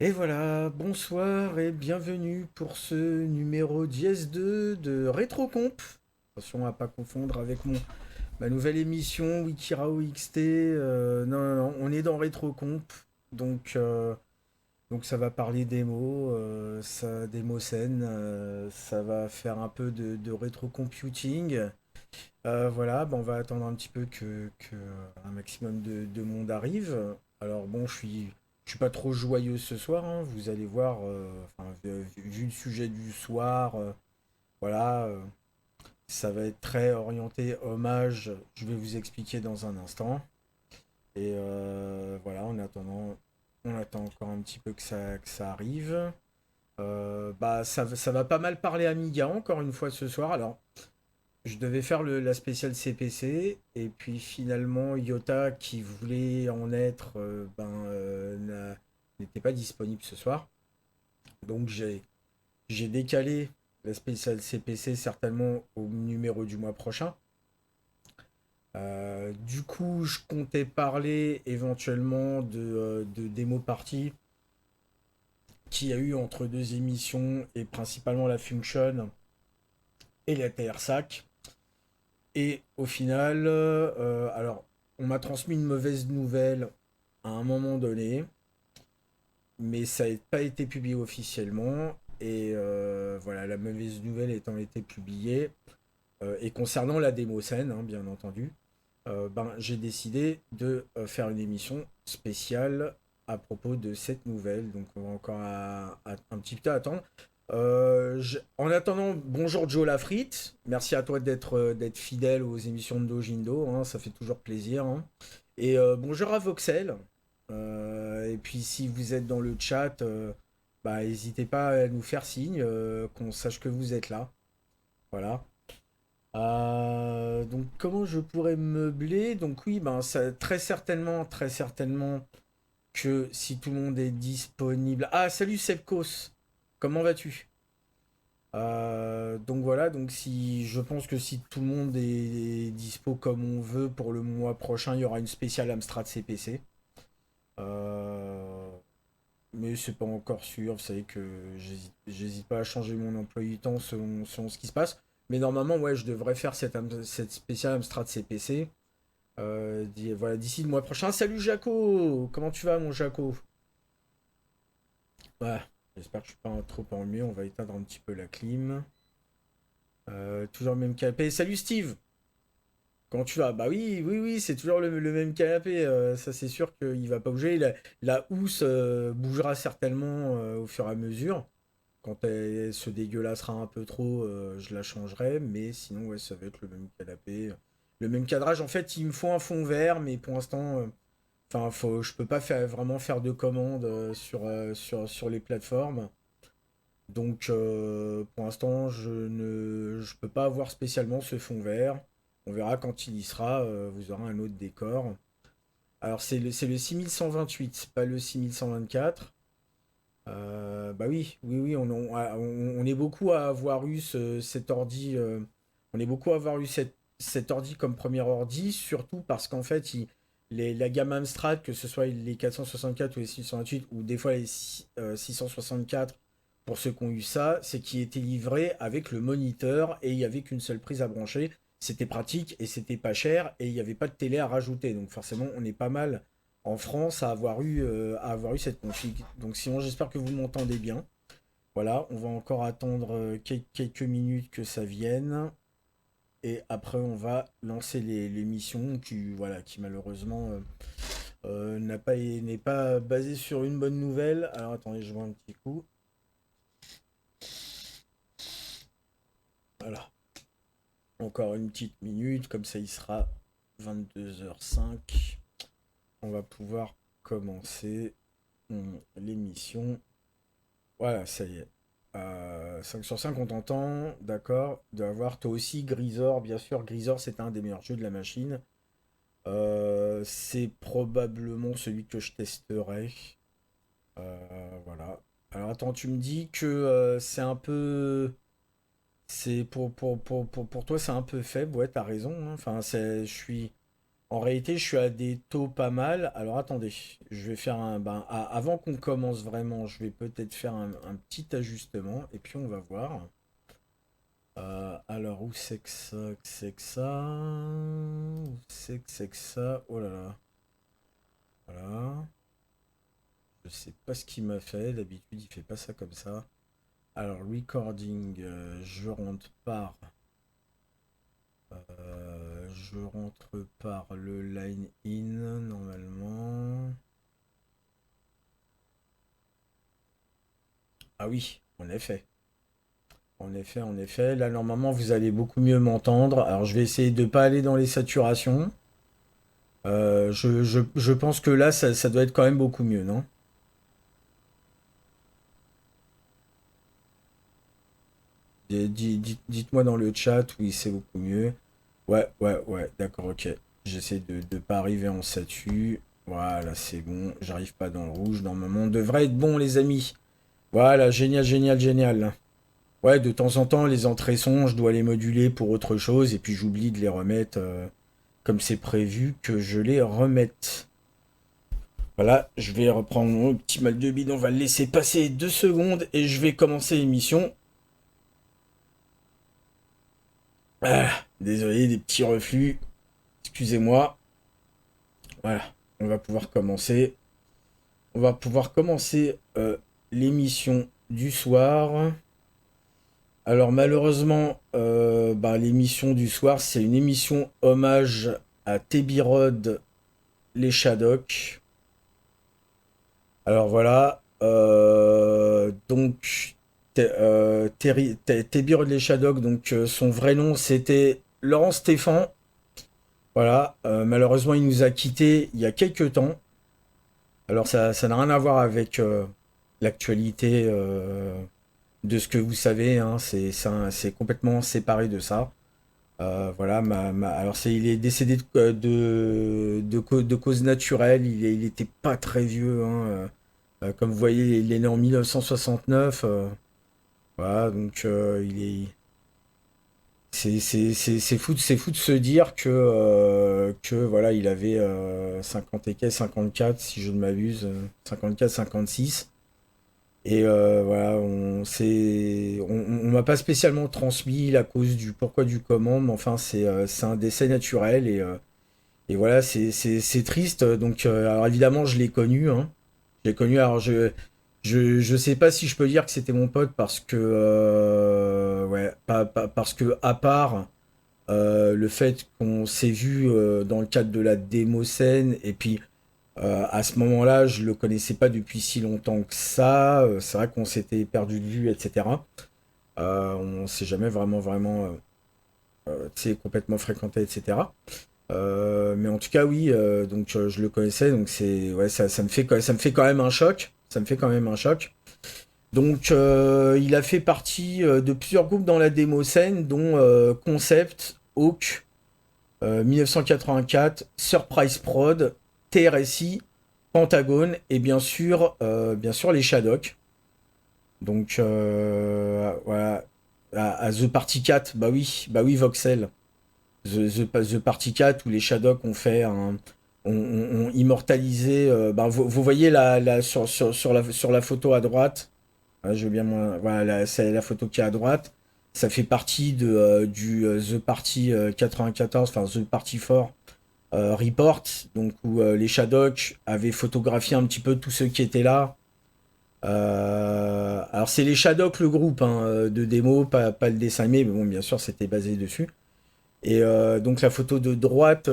Et voilà, bonsoir et bienvenue pour ce numéro 2 de RetroComp. Attention à pas confondre avec ma nouvelle émission Wikirao XT. Non, non, non, on est dans RetroComp. Donc, euh, donc ça va parler démo, démo scène, ça va faire un peu de rétrocomputing. Voilà, on va attendre un petit peu que un maximum de monde arrive. Alors bon, je suis pas trop joyeux ce soir, hein, vous allez voir, enfin, vu le sujet du soir, voilà, ça va être très orienté hommage, je vais vous expliquer dans un instant. Et voilà, on attend encore un petit peu que ça arrive. Ça va pas mal parler Amiga encore une fois ce soir. Alors, je devais faire la spéciale CPC et puis finalement Iota qui voulait en être n'était pas disponible ce soir. Donc j'ai décalé la spéciale CPC certainement au numéro du mois prochain. Du coup, je comptais parler éventuellement de démo party qu'il y a eu entre deux émissions et principalement la Function et la TRSAC. Et au final, alors, on m'a transmis une mauvaise nouvelle à un moment donné, mais ça n'a pas été publié officiellement. Et voilà, la mauvaise nouvelle étant été publiée, et concernant la démo scène, hein, bien entendu, j'ai décidé de faire une émission spéciale à propos de cette nouvelle. Donc on va encore un petit peu attendre. En attendant, bonjour Joe Lafrite. Merci à toi d'être fidèle aux émissions de Dojindo, hein, ça fait toujours plaisir, hein. Et bonjour à Voxel. Et puis si vous êtes dans le chat, n'hésitez pas à nous faire signe, qu'on sache que vous êtes là. Voilà. Donc comment je pourrais meubler? Donc oui, ça, très certainement que si tout le monde est disponible. Ah, salut Sepkos, comment vas-tu? Donc voilà, donc si je pense que si tout le monde est dispo comme on veut pour le mois prochain, il y aura une spéciale Amstrad CPC. Euh, mais c'est pas encore sûr, vous savez que j'hésite pas à changer mon emploi du temps selon ce qui se passe. Mais normalement, ouais, je devrais faire cette spéciale Amstrad CPC. Voilà, d'ici le mois prochain. Salut Jaco! Comment tu vas, mon Jaco? Ouais, j'espère que je suis pas trop ennuyé. On va éteindre un petit peu la clim. Toujours le même canapé. Salut Steve! Comment tu vas? Bah oui, oui, oui, c'est toujours le même canapé. Ça, c'est sûr qu'il va pas bouger. La housse bougera certainement au fur et à mesure. Quand elle se dégueulassera un peu trop, je la changerai. Mais sinon, ouais, ça va être le même canapé. Le même cadrage. En fait, il me faut un fond vert, mais pour l'instant, enfin, je peux pas vraiment faire de commandes sur les plateformes. Donc, pour l'instant, je peux pas avoir spécialement ce fond vert. On verra quand il y sera. Vous aurez un autre décor. Alors, c'est le 6128, pas le 6124. Bah oui, oui, oui, on est beaucoup à avoir eu cet ordi. On est beaucoup à avoir eu cet ordi comme premier ordi, surtout parce qu'en fait, la gamme Amstrad, que ce soit les 464 ou les 628, ou des fois les 664, pour ceux qui ont eu ça, c'est qu'il était livré avec le moniteur et il n'y avait qu'une seule prise à brancher. C'était pratique et c'était pas cher et il n'y avait pas de télé à rajouter. Donc forcément, on est pas mal en France à avoir eu cette config. Donc sinon, j'espère que vous m'entendez bien. Voilà, on va encore attendre quelques minutes que ça vienne. Et après, on va lancer l'émission qui malheureusement n'est pas basée sur une bonne nouvelle. Alors attendez, je vois un petit coup. Voilà, encore une petite minute, comme ça il sera 22h05. On va pouvoir commencer l'émission. Voilà, ça y est. 5 sur 5, on t'entend, d'accord. De avoir toi aussi Grisor, bien sûr. Grisor, c'est un des meilleurs jeux de la machine. C'est probablement celui que je testerai. Voilà. Alors attends, tu me dis que c'est un peu. C'est pour toi, c'est un peu faible. Ouais, t'as raison, hein. Enfin, je suis. En réalité, je suis à des taux pas mal. Alors attendez, je vais faire un. Avant qu'on commence vraiment, je vais peut-être faire un petit ajustement et puis on va voir. Alors, où c'est que ça, que c'est que ça? Où c'est que ça? Oh là là. Voilà. Je sais pas ce qu'il m'a fait. D'habitude, il fait pas ça comme ça. Alors, recording, je rentre par le line in normalement. Ah oui, en effet. En effet, en effet. Là, normalement, vous allez beaucoup mieux m'entendre. Alors, je vais essayer de ne pas aller dans les saturations. Je pense que là, ça doit être quand même beaucoup mieux, non? Dites-moi dans le chat, oui, c'est beaucoup mieux. Ouais, ouais, ouais, d'accord, ok. J'essaie de ne pas arriver en satu. Voilà, c'est bon. J'arrive pas dans le rouge. Normalement, on devrait être bon, les amis. Voilà, génial, génial, génial. Ouais, de temps en temps, les entrées son, je dois les moduler pour autre chose. Et puis, j'oublie de les remettre comme c'est prévu que je les remette. Voilà, je vais reprendre mon petit mal de bide. On va le laisser passer 2 secondes et je vais commencer l'émission. Ah, désolé, des petits reflux. Excusez-moi. Voilà, on va pouvoir commencer. On va pouvoir commencer l'émission du soir. Alors malheureusement, l'émission du soir, c'est une émission hommage à Tebirod les Shadok. Alors voilà, donc Tebirod les Shadok, donc son vrai nom c'était Laurent Stéphan. Voilà, malheureusement il nous a quittés il y a quelques temps. Alors ça n'a rien à voir avec l'actualité de ce que vous savez, hein, c'est complètement séparé de ça. Voilà, alors il est décédé de cause naturelle, il était pas très vieux, hein, comme vous voyez, il est né en 1969, voilà, donc c'est fou de se dire que voilà, il avait 50 et quelques, 54 si je ne m'abuse, 54, 56. Et voilà, on m'a pas spécialement transmis la cause du pourquoi du comment, mais enfin c'est un décès naturel et voilà, c'est triste. Donc alors évidemment je l'ai connu, hein. Je l'ai connu. Alors je sais pas si je peux dire que c'était mon pote parce que ouais, parce que à part le fait qu'on s'est vu dans le cadre de la démo scène et puis à ce moment-là, je le connaissais pas depuis si longtemps que ça. C'est vrai qu'on s'était perdu de vue, etc. On s'est jamais vraiment, tu sais, complètement fréquenté, etc. Mais en tout cas, oui. Donc, je le connaissais. Donc, ouais, ça me fait quand même un choc. Ça me fait quand même un choc. Donc, il a fait partie de plusieurs groupes dans la démo scène, dont Concept, Hawk, 1984, Surprise Prod, TRSI, Pentagone et bien sûr les Shadok. Donc voilà, à The Party 4, bah oui Voxel, The Party 4 où les Shadok ont fait ont immortalisé. Vous voyez sur la photo à droite. Je veux bien voilà, c'est la photo qui est à droite. Ça fait partie du The Party 94, enfin The Party 4 Report, donc où les Shadok avaient photographié un petit peu tous ceux qui étaient là. Alors c'est les Shadok le groupe hein, de démo, pas le dessin animé, mais bon bien sûr c'était basé dessus. Et donc la photo de droite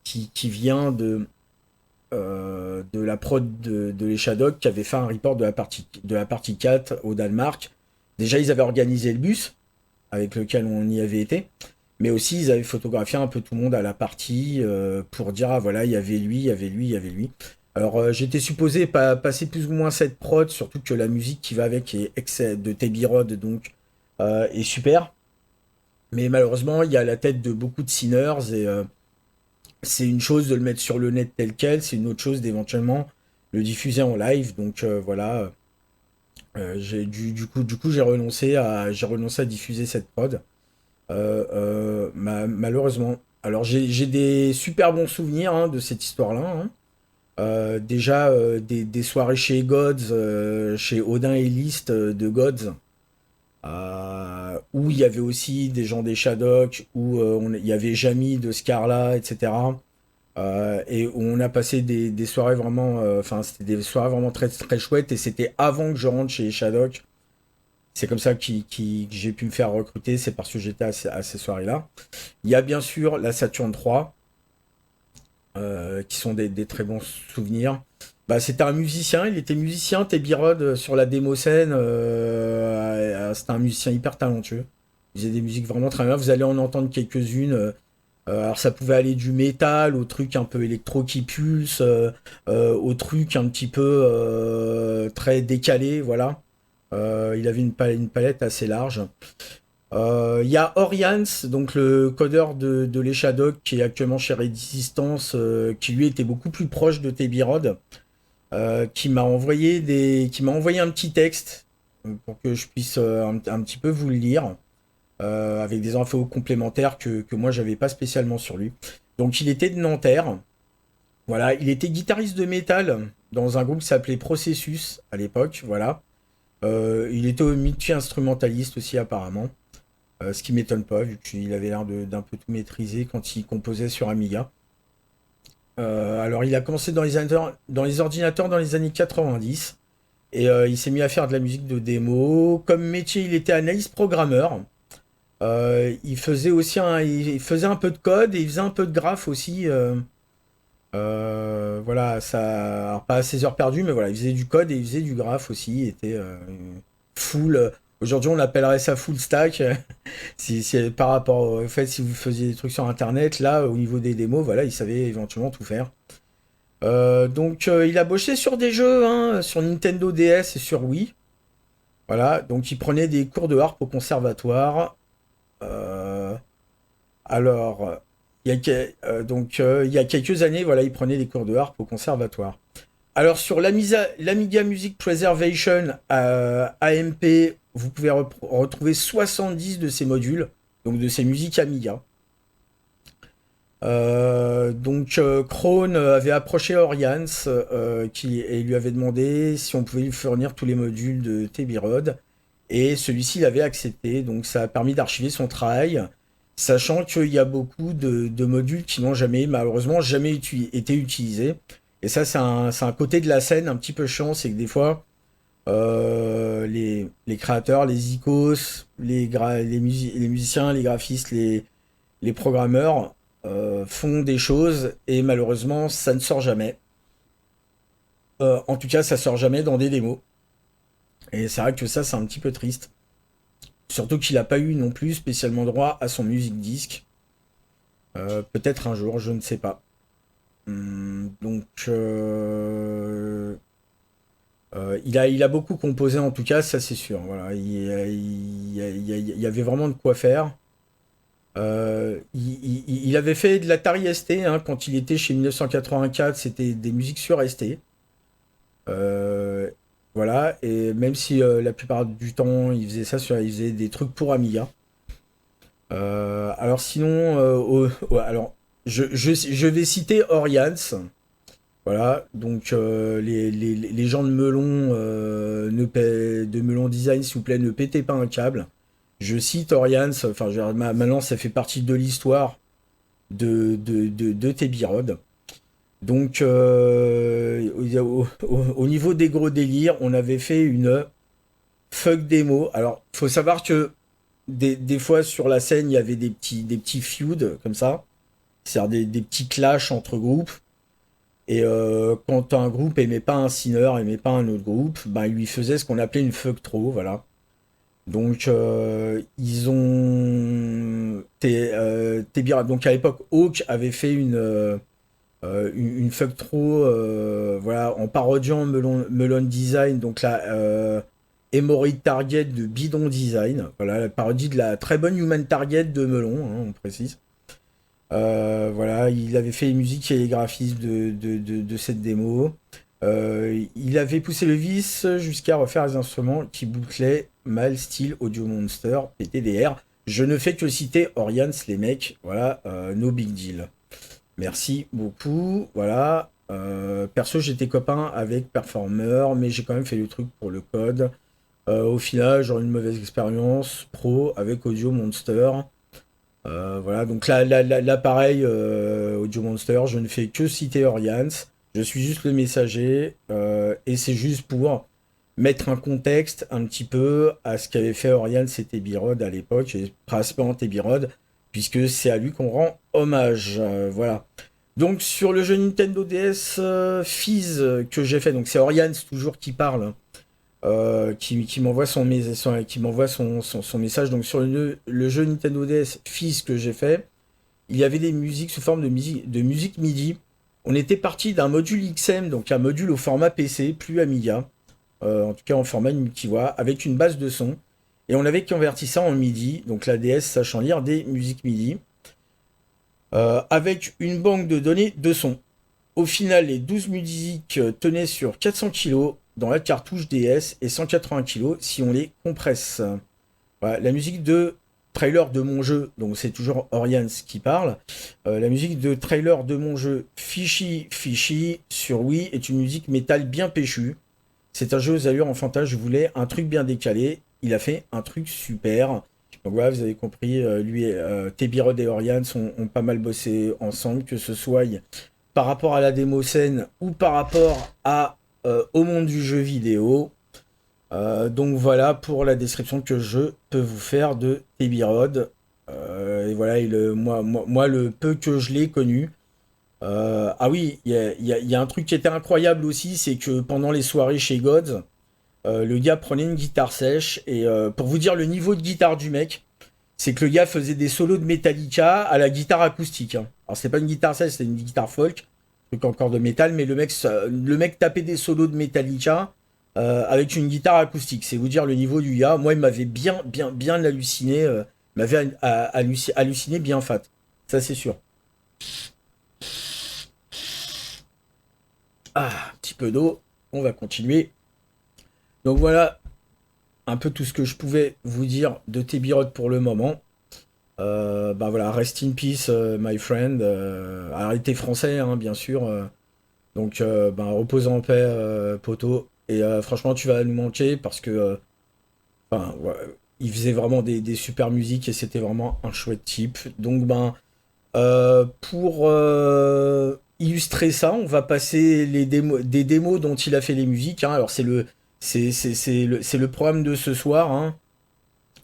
qui vient de la prod de les Shadok qui avait fait un report de la partie 4 au Danemark. Déjà ils avaient organisé le bus avec lequel on y avait été. Mais aussi, ils avaient photographié un peu tout le monde à la partie pour dire, ah voilà, il y avait lui, il y avait lui, il y avait lui. Alors, j'étais supposé passer plus ou moins cette prod, surtout que la musique qui va avec est de Tebi Rod, donc, est super. Mais malheureusement, il y a la tête de beaucoup de sinners et c'est une chose de le mettre sur le net tel quel, c'est une autre chose d'éventuellement le diffuser en live. Donc voilà, du coup j'ai renoncé à diffuser cette prod. Malheureusement. Alors j'ai des super bons souvenirs hein, de cette histoire-là, hein. Déjà des soirées chez Gods, chez Odin et List de Gods, où il y avait aussi des gens des Shadok, où il y avait Jamie de Scarla, etc. Et où on a passé des soirées vraiment, enfin c'était des soirées vraiment très très chouettes et c'était avant que je rentre chez Shadok. C'est comme ça que j'ai pu me faire recruter, c'est parce que j'étais à ces soirées-là. Il y a bien sûr la Saturn 3, qui sont des très bons souvenirs. Bah, c'était un musicien, il était musicien, Teddy Rod sur la démo scène. C'était un musicien hyper talentueux. Il faisait des musiques vraiment très bien. Vous allez en entendre quelques-unes. Alors ça pouvait aller du métal au truc un peu électro qui pulse, au truc un petit peu très décalé, voilà. Il avait une palette assez large. Il y a Orians, donc le codeur de Les Shadowk, qui est actuellement chez Resistance, qui lui était beaucoup plus proche de Tebirod, qui m'a envoyé un petit texte pour que je puisse un petit peu vous le lire, avec des infos complémentaires que moi j'avais pas spécialement sur lui. Donc il était de Nanterre, voilà, il était guitariste de métal dans un groupe qui s'appelait Processus à l'époque, voilà. Il était multi-instrumentaliste aussi apparemment. Ce qui m'étonne pas, vu qu'il avait l'air d'un peu tout maîtriser quand il composait sur Amiga. Alors, il a commencé dans les ordinateurs dans les années 90 et il s'est mis à faire de la musique de démo. Comme métier, il était analyste programmeur. Il faisait aussi il faisait un peu de code et il faisait un peu de graphe aussi. Voilà, ça, alors pas à ses heures perdues, mais voilà, il faisait du code et il faisait du graphe aussi. Il était full. Aujourd'hui, on appellerait ça full stack. Par rapport au fait, si vous faisiez des trucs sur Internet, là, au niveau des démos, voilà, il savait éventuellement tout faire. Donc, il a bossé sur des jeux, hein, sur Nintendo DS et sur Wii. Voilà, donc il prenait des cours de harpe au conservatoire. Euh, alors, il y a quelques années, voilà, il prenait des cours de harpe au conservatoire. Alors, sur l'Amiga Music Preservation AMP, vous pouvez retrouver 70 de ces modules, donc de ces musiques Amiga. Krone avait approché Orians et lui avait demandé si on pouvait lui fournir tous les modules de Tebirod. Et celui-ci l'avait accepté, donc ça a permis d'archiver son travail, sachant qu'il y a beaucoup de modules qui n'ont jamais, malheureusement, jamais été utilisés. Et ça, c'est un côté de la scène un petit peu chiant, c'est que des fois, les créateurs, les icos, les musiciens, les graphistes, les programmeurs font des choses et malheureusement, ça ne sort jamais. En tout cas, ça sort jamais dans des démos. Et c'est vrai que ça, c'est un petit peu triste. Surtout qu'il n'a pas eu non plus spécialement droit à son music disc. Peut-être un jour, je ne sais pas. Donc, il a beaucoup composé en tout cas, ça c'est sûr. Voilà, il y avait vraiment de quoi faire. Il avait fait de l'Atari ST hein, quand il était chez 1984, c'était des musiques sur ST. Euh, voilà, et même si la plupart du temps il faisait des trucs pour Amiga. Alors sinon, alors je vais citer Orians. Voilà, donc les gens de Melon, de Melon Design, s'il vous plaît, ne pétez pas un câble. Je cite Orians, enfin maintenant ça fait partie de l'histoire de Tebirod. Donc au niveau des gros délires, on avait fait une fuck démo. Alors, faut savoir que des fois sur la scène, il y avait des petits feuds comme ça. C'est-à-dire des petits clashs entre groupes. Et quand un groupe aimait pas un sinner, aimait pas un autre groupe, ben, il lui faisait ce qu'on appelait une fuck trop, voilà. Donc ils ont donc à l'époque Hawk avait fait une fuck trop voilà en parodiant Melon Design donc la Hémorrhoid Target de Bidon Design, voilà la parodie de la très bonne Human Target de Melon hein, on précise. Voilà, il avait fait les musiques et les graphismes de cette démo. Il avait poussé le vice jusqu'à refaire les instruments qui bouclaient mal style Audio Monster, PTDR. Je ne fais que citer Orians, les mecs. Voilà, no big deal. Merci beaucoup. Voilà. Perso, j'étais copain avec Performer, mais j'ai quand même fait le truc pour le code. Au final, j'aurais une mauvaise expérience pro avec Audio Monster. Voilà, donc là, pareil, Audio Monster, je ne fais que citer Orians. Je suis juste le messager, et c'est juste pour mettre un contexte un petit peu à ce qu'avait fait Orians et Tebirod à l'époque, et principalement Tebirod, puisque c'est à lui qu'on rend hommage. Voilà. Donc sur le jeu Nintendo DS Fizz que j'ai fait, donc c'est Orians toujours qui parle, qui m'envoie qui m'envoie son message. Donc sur le jeu Nintendo DS Fizz que j'ai fait, il y avait des musiques sous forme de musique MIDI. On était parti d'un module XM, donc un module au format PC, plus Amiga, en tout cas en format multivoix, avec une base de son. Et on avait converti ça en MIDI, donc la DS sachant lire des musiques MIDI, avec une banque de données de son. Au final, les 12 musiques tenaient sur 400 kg dans la cartouche DS et 180 kg si on les compresse. Voilà, la musique de trailer de mon jeu, donc c'est toujours Orians qui parle. La musique de trailer de mon jeu Fishy Fishy sur Wii est une musique métal bien péchue. C'est un jeu aux allures enfantines, je voulais un truc bien décalé. Il a fait un truc super. Donc voilà, vous avez compris, lui et Tebirod et Orians ont pas mal bossé ensemble, que ce soit par rapport à la démo scène ou par rapport au monde du jeu vidéo. Donc voilà pour la description que je peux vous faire de Tebirod. Et voilà, moi, le peu que je l'ai connu. Ah oui, il y a un truc qui était incroyable aussi, c'est que pendant les soirées chez Gods, le gars prenait une guitare sèche et pour vous dire le niveau de guitare du mec, c'est que le gars faisait des solos de Metallica à la guitare acoustique, hein. Alors c'est pas une guitare sèche, c'est une guitare folk, truc encore de métal, mais le mec tapait des solos de Metallica avec une guitare acoustique. C'est vous dire le niveau du gars. Moi, il m'avait bien halluciné, il m'avait halluciné bien fat. Ça c'est sûr. Ah, un petit peu d'eau. On va continuer. Donc voilà un peu tout ce que je pouvais vous dire de Tebirod pour le moment. Bah voilà, rest in peace, my friend. Alors, il était français, hein, bien sûr. Donc, bah, repose en paix, poto. Et franchement, tu vas nous manquer parce que, enfin, ouais, il faisait vraiment des super musiques et c'était vraiment un chouette type. Donc, ben, pour illustrer ça, on va passer des démos dont il a fait les musiques, hein. Alors, c'est le programme de ce soir, hein.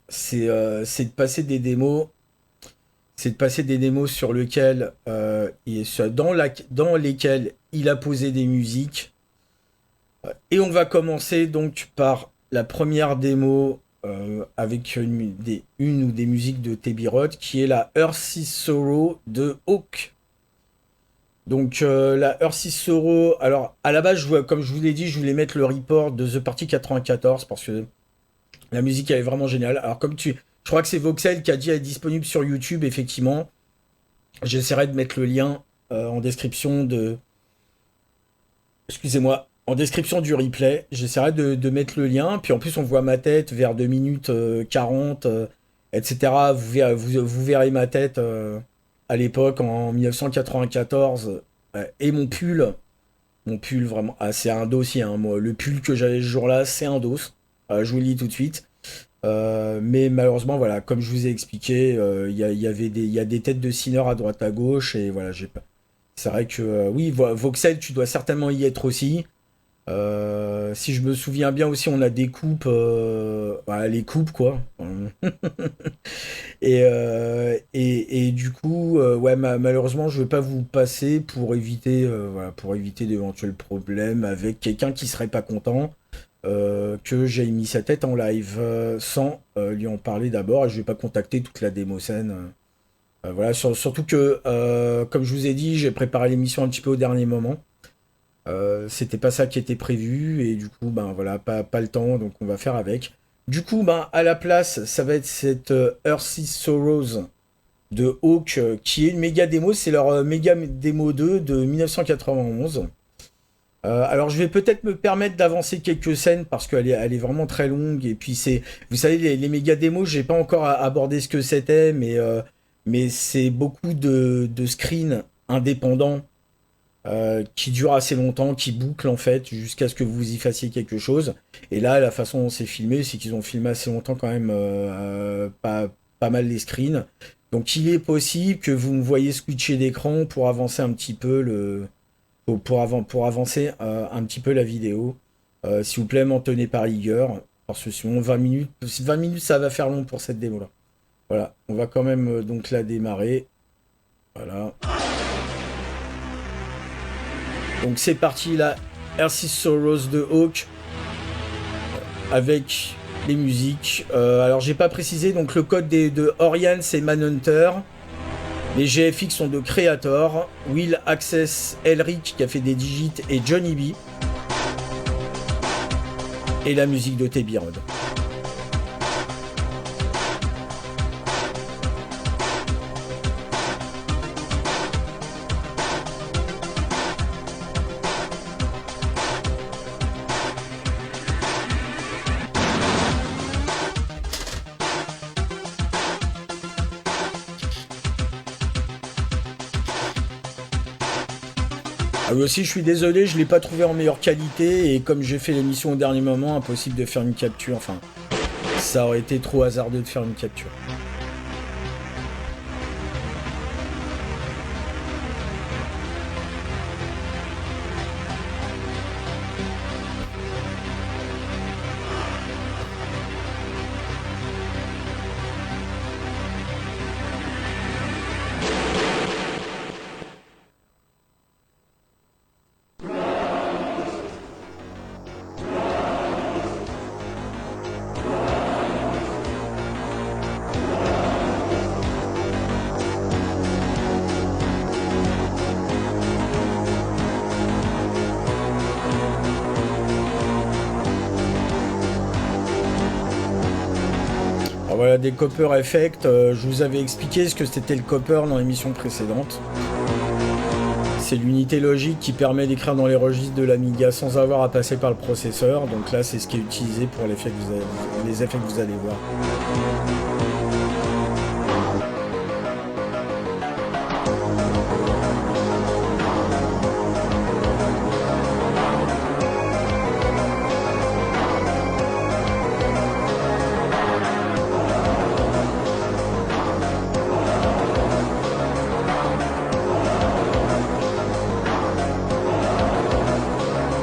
C'est de passer des démos. C'est de passer des démos sur lesquelles, dans lesquelles il a posé des musiques. Et on va commencer donc par la première démo avec une ou des musiques de Tebirod, qui est la Earthy Sorrow de Hawk. Donc la Earthy Sorrow, alors à la base, comme je vous l'ai dit, je voulais mettre le report de The Party 94 parce que la musique elle est vraiment géniale. Alors je crois que c'est Voxel qui a dit elle est disponible sur YouTube, effectivement. J'essaierai de mettre le lien en description Excusez-moi, en description du replay. J'essaierai de mettre le lien. Puis en plus, on voit ma tête vers 2 minutes 40, etc. Vous verrez ma tête à l'époque, en 1994. Et mon pull. Mon pull, vraiment. Ah, c'est un dossier, hein, moi. Le pull que j'avais ce jour-là, c'est un dos. Je vous le dis tout de suite. Mais malheureusement, voilà, comme je vous ai expliqué, il y a des têtes de Sinner à droite à gauche, et voilà, j'ai pas. C'est vrai que oui, Voxel, tu dois certainement y être aussi. Si je me souviens bien aussi, on a des coupes, voilà, les coupes quoi. Et du coup, ouais, malheureusement, je vais pas vous passer voilà, pour éviter d'éventuels problèmes avec quelqu'un qui serait pas content que j'ai mis sa tête en live sans lui en parler d'abord, et je vais pas contacter toute la démo scène. Voilà, surtout que, comme je vous ai dit, j'ai préparé l'émission un petit peu au dernier moment. C'était pas ça qui était prévu, et du coup, ben voilà, pas le temps, donc on va faire avec. Du coup, ben à la place, ça va être cette Earthy Sorrows de Hawk, qui est une méga démo, c'est leur méga démo 2 de 1991. Alors je vais peut-être me permettre d'avancer quelques scènes parce elle est vraiment très longue et puis vous savez, les méga démos, j'ai pas encore abordé ce que c'était, mais c'est beaucoup de screens indépendants qui durent assez longtemps, qui bouclent en fait jusqu'à ce que vous y fassiez quelque chose. Et là, la façon dont c'est filmé, c'est qu'ils ont filmé assez longtemps quand même, pas mal les screens. Donc il est possible que vous me voyez switcher d'écran pour avancer un petit peu pour avancer un petit peu la vidéo. S'il vous plaît, m'en tenez par rigueur. Parce que sinon, 20 minutes, ça va faire long pour cette démo-là. Voilà, on va quand même donc la démarrer. Voilà. Donc c'est parti, la R6 Sorrows de Hawk avec les musiques. Alors j'ai pas précisé, donc le code de Orion c'est Manhunter. Les GFX sont de Creator, Will Access, Elric qui a fait des digits et Johnny B. Et la musique de Tebirod. Ah oui aussi, je suis désolé, je l'ai pas trouvé en meilleure qualité et comme j'ai fait l'émission au dernier moment, impossible de faire une capture. Enfin, ça aurait été trop hasardeux de faire une capture. Alors voilà, des copper effects. Je vous avais expliqué ce que c'était le copper dans l'émission précédente. C'est l'unité logique qui permet d'écrire dans les registres de l'Amiga sans avoir à passer par le processeur. Donc là, c'est ce qui est utilisé pour les effets que vous allez voir.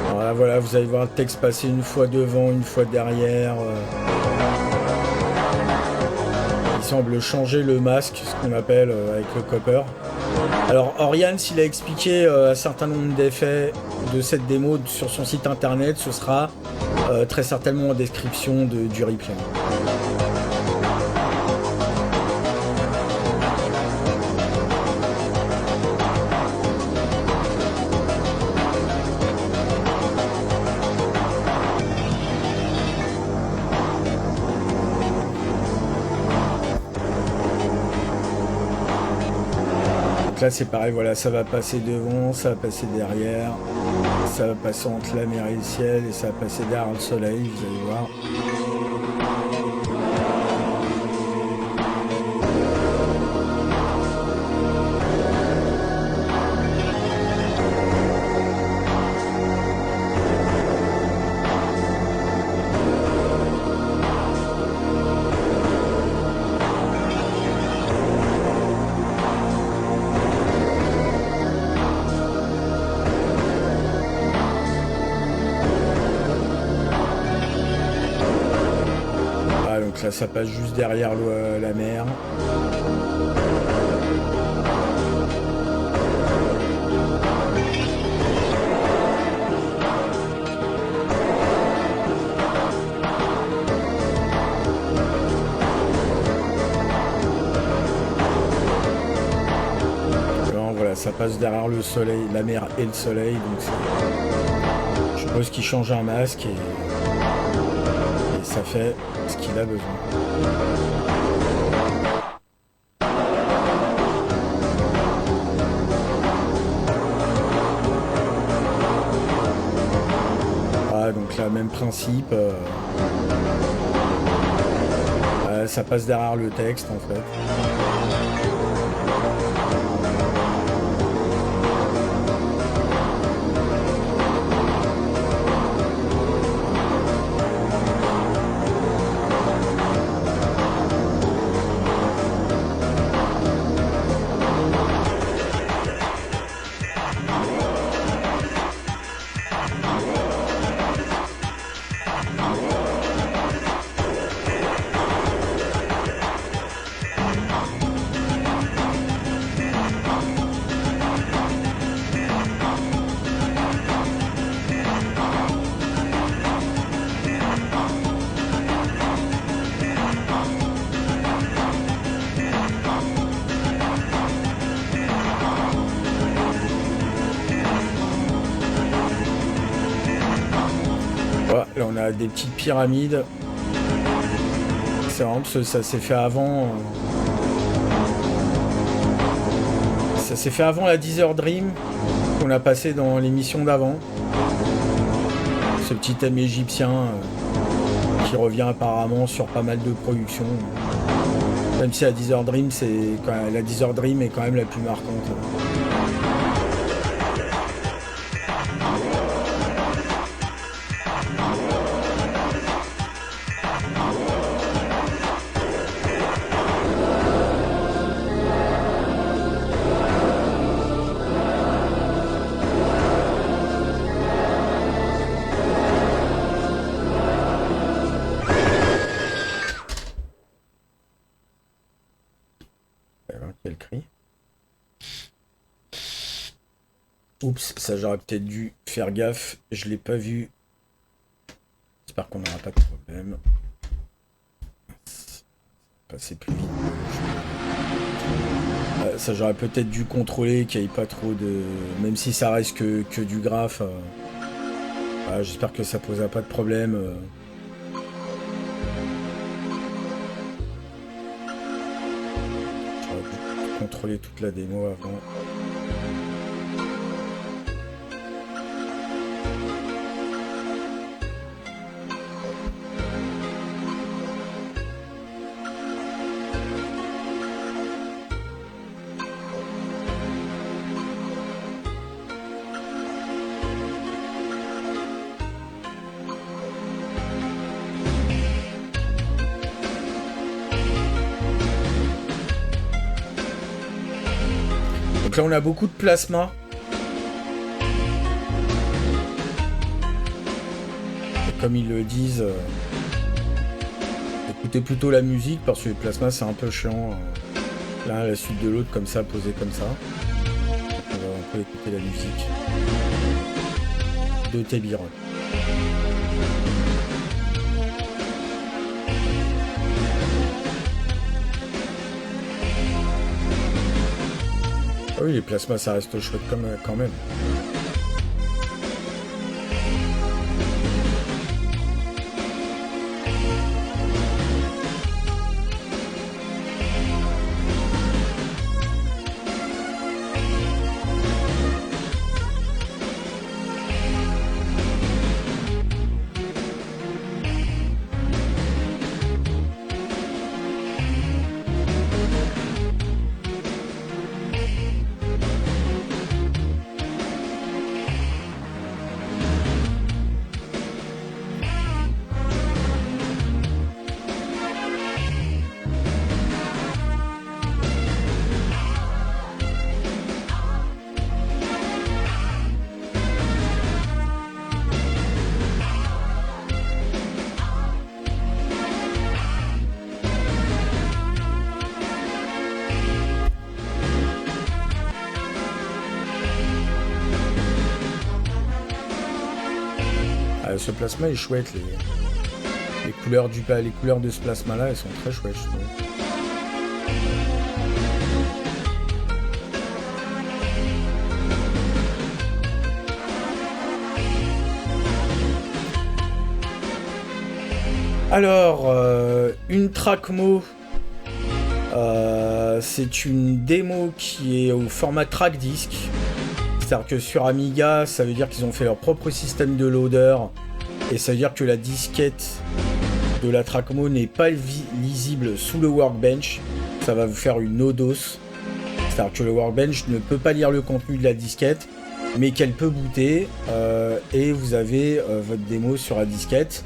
Alors là, voilà, vous allez voir le texte passer une fois devant, une fois derrière. Il semble changer le masque, ce qu'on appelle avec le copper. Alors Oriane, s'il a expliqué un certain nombre d'effets de cette démo sur son site internet, ce sera très certainement en description du replay. Donc là c'est pareil, voilà, ça va passer devant, ça va passer derrière, ça va passer entre la mer et le ciel et ça va passer derrière le soleil, vous allez voir. Ah, donc là ça passe juste derrière la mer. Alors, voilà, ça passe derrière le soleil, la mer et le soleil, donc je suppose qu'il change un masque et ça fait ce qu'il a besoin. Voilà, donc là, même principe. Ça passe derrière le texte, en fait. Voilà, là on a des petites pyramides. C'est marrant parce que ça s'est fait avant. Ça s'est fait avant la Deezer Dream qu'on a passé dans l'émission d'avant. Ce petit thème égyptien qui revient apparemment sur pas mal de productions. Même si la Deezer Dream, la Deezer Dream est quand même la plus marquante. Quel cri. Oups, ça j'aurais peut-être dû faire gaffe, je l'ai pas vu. J'espère qu'on n'aura pas de problème. Passer plus vite. Ça j'aurais peut-être dû contrôler qu'il n'y ait pas trop de... Même si ça reste que du graphe. Voilà, j'espère que ça posera pas de problème. J'aurais dû contrôler toute la démo avant. Donc là on a beaucoup de plasma. Et comme ils le disent, écoutez plutôt la musique parce que le plasma c'est un peu chiant. L'un à la suite de l'autre comme ça, posé comme ça. Donc on peut écouter la musique de Tebiron. Ah oui, les plasmas ça reste chouette quand même. Ce plasma est chouette, les couleurs de ce plasma là elles sont très chouettes, je trouve. Alors une Trackmo, c'est une démo qui est au format track disc. C'est-à-dire que sur Amiga, ça veut dire qu'ils ont fait leur propre système de loader Et ça veut dire que la disquette de la Trackmo n'est pas lisible sous le workbench. Ça va vous faire une no-dos. C'est-à-dire que le workbench ne peut pas lire le contenu de la disquette, mais qu'elle peut booter. Et vous avez votre démo sur la disquette.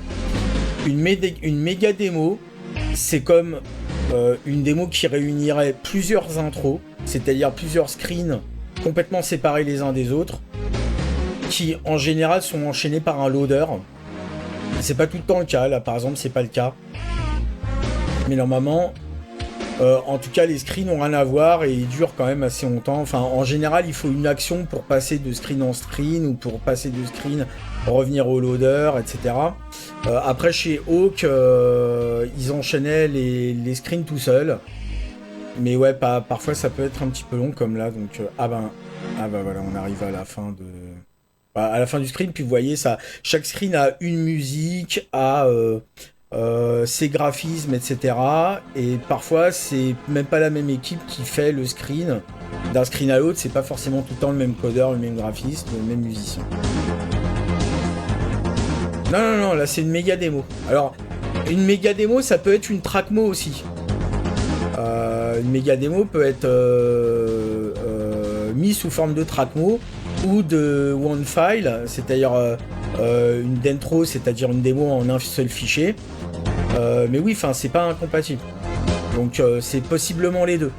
Une méga démo, c'est comme une démo qui réunirait plusieurs intros, c'est-à-dire plusieurs screens complètement séparés les uns des autres, qui en général sont enchaînés par un loader. C'est pas tout le temps le cas, là par exemple c'est pas le cas. Mais normalement, en tout cas les screens n'ont rien à voir et ils durent quand même assez longtemps. Enfin en général il faut une action pour passer de screen en screen ou pour passer de screen, revenir au loader, etc. Après chez Hawk, ils enchaînaient les screens tout seuls. Mais ouais, parfois ça peut être un petit peu long comme là. Donc ah bah voilà, on arrive à la fin de... à la fin du screen, puis vous voyez ça, chaque screen a une musique, a ses graphismes, etc. Et parfois c'est même pas la même équipe qui fait le screen. D'un screen à l'autre, c'est pas forcément tout le temps le même codeur, le même graphiste, le même musicien. Non, là c'est une méga démo. Alors, une méga démo, ça peut être une Trackmo aussi. Une méga démo peut être mise sous forme de Trackmo ou de one file, c'est-à-dire une dentro, c'est-à-dire une démo en un seul fichier. Mais oui, enfin, c'est pas incompatible. Donc, c'est possiblement les deux.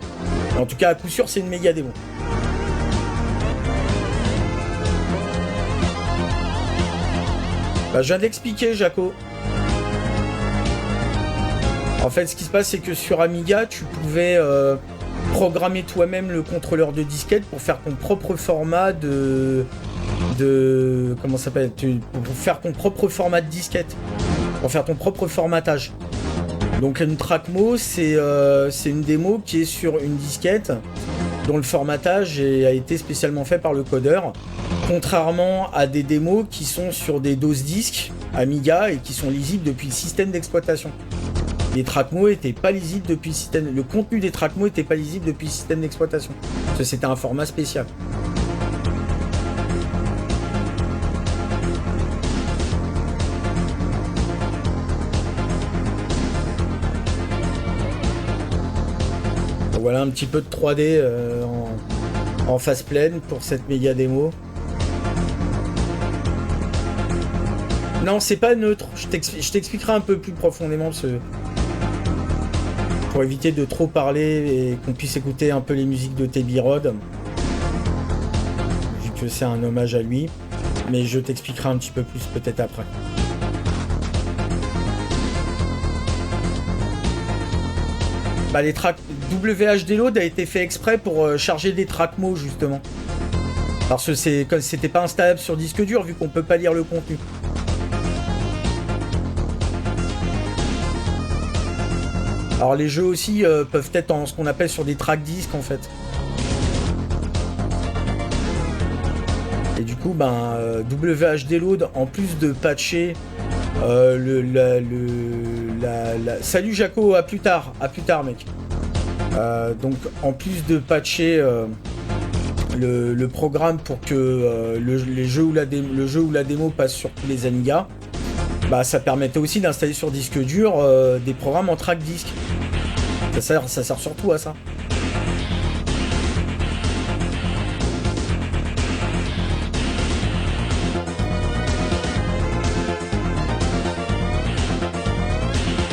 En tout cas, à coup sûr, c'est une méga démo. Bah, je viens d'expliquer, Jaco. En fait, ce qui se passe, c'est que sur Amiga, tu pouvais programmer toi-même le contrôleur de disquette pour faire ton propre format de comment ça s'appelle, pour faire ton propre format de disquette, pour faire ton propre formatage. Donc une Trackmo, c'est une démo qui est sur une disquette dont le formatage a été spécialement fait par le codeur, contrairement à des démos qui sont sur des DOS disques Amiga et qui sont lisibles depuis le système d'exploitation. Les Trackmo étaient pas lisibles depuis le système. Le contenu des Trackmo était pas lisible depuis le système d'exploitation. Parce que c'était un format spécial. Donc voilà un petit peu de 3D en face pleine pour cette méga démo. Non, c'est pas neutre. Je t'expliquerai un peu plus profondément pour éviter de trop parler et qu'on puisse écouter un peu les musiques de Tebi Rod, vu que c'est un hommage à lui. Mais je t'expliquerai un petit peu plus peut-être après. Bah les tracks WHD Load a été fait exprès pour charger des Trackmo justement. Parce que c'était pas installable sur disque dur vu qu'on peut pas lire le contenu. Alors les jeux aussi peuvent être en ce qu'on appelle sur des track disques en fait. Et du coup WHD Load en plus de patcher Salut Jaco, à plus tard mec. Donc en plus de patcher le programme pour que le jeu ou la démo passe sur tous les Amiga, bah ça permettait aussi d'installer sur disque dur des programmes en track disque. Ça sert surtout à ça.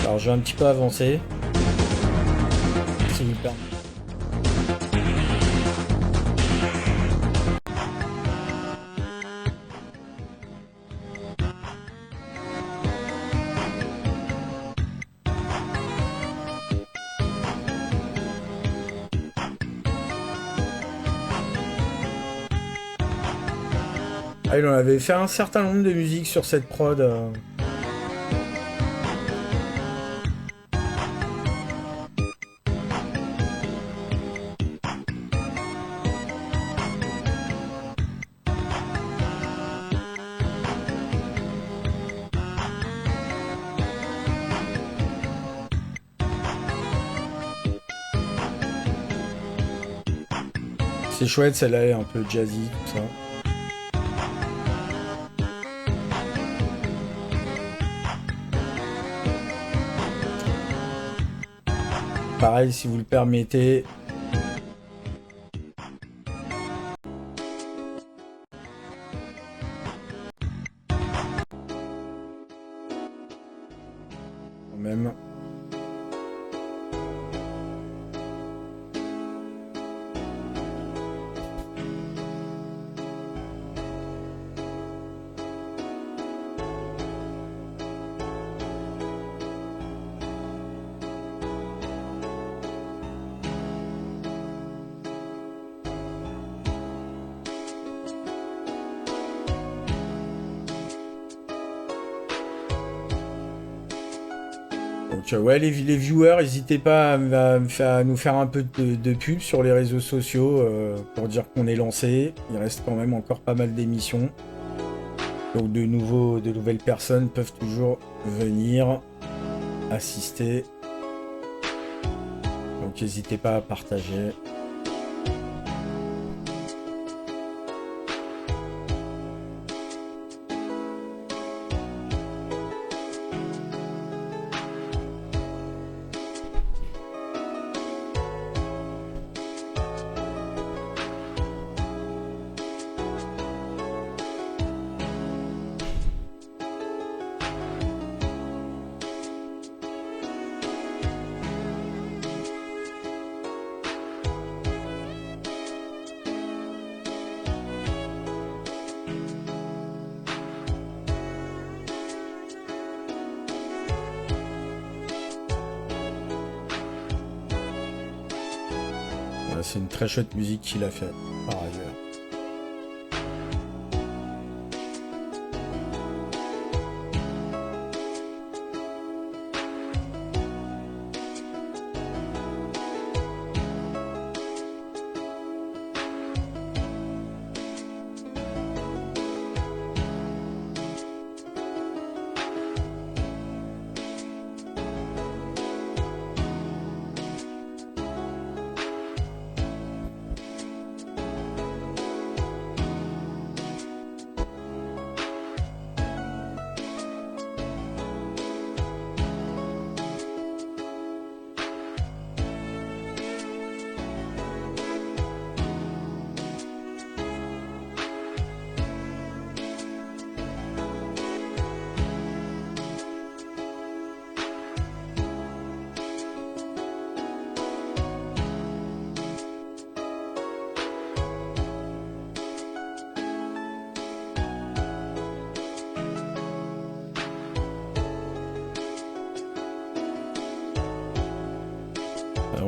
Alors je vais un petit peu avancer. Si vous le permettez. Ah, il en avait fait un certain nombre de musiques sur cette prod. C'est chouette, celle-là est un peu jazzy, tout ça. pareil, si vous le permettez. Quand même. Donc ouais, les viewers, n'hésitez pas à nous faire un peu de pub sur les réseaux sociaux pour dire qu'on est lancé. Il reste quand même encore pas mal d'émissions. Donc de nouvelles personnes peuvent toujours venir assister. Donc n'hésitez pas à partager. C'est une très chouette musique qu'il a fait, par ailleurs.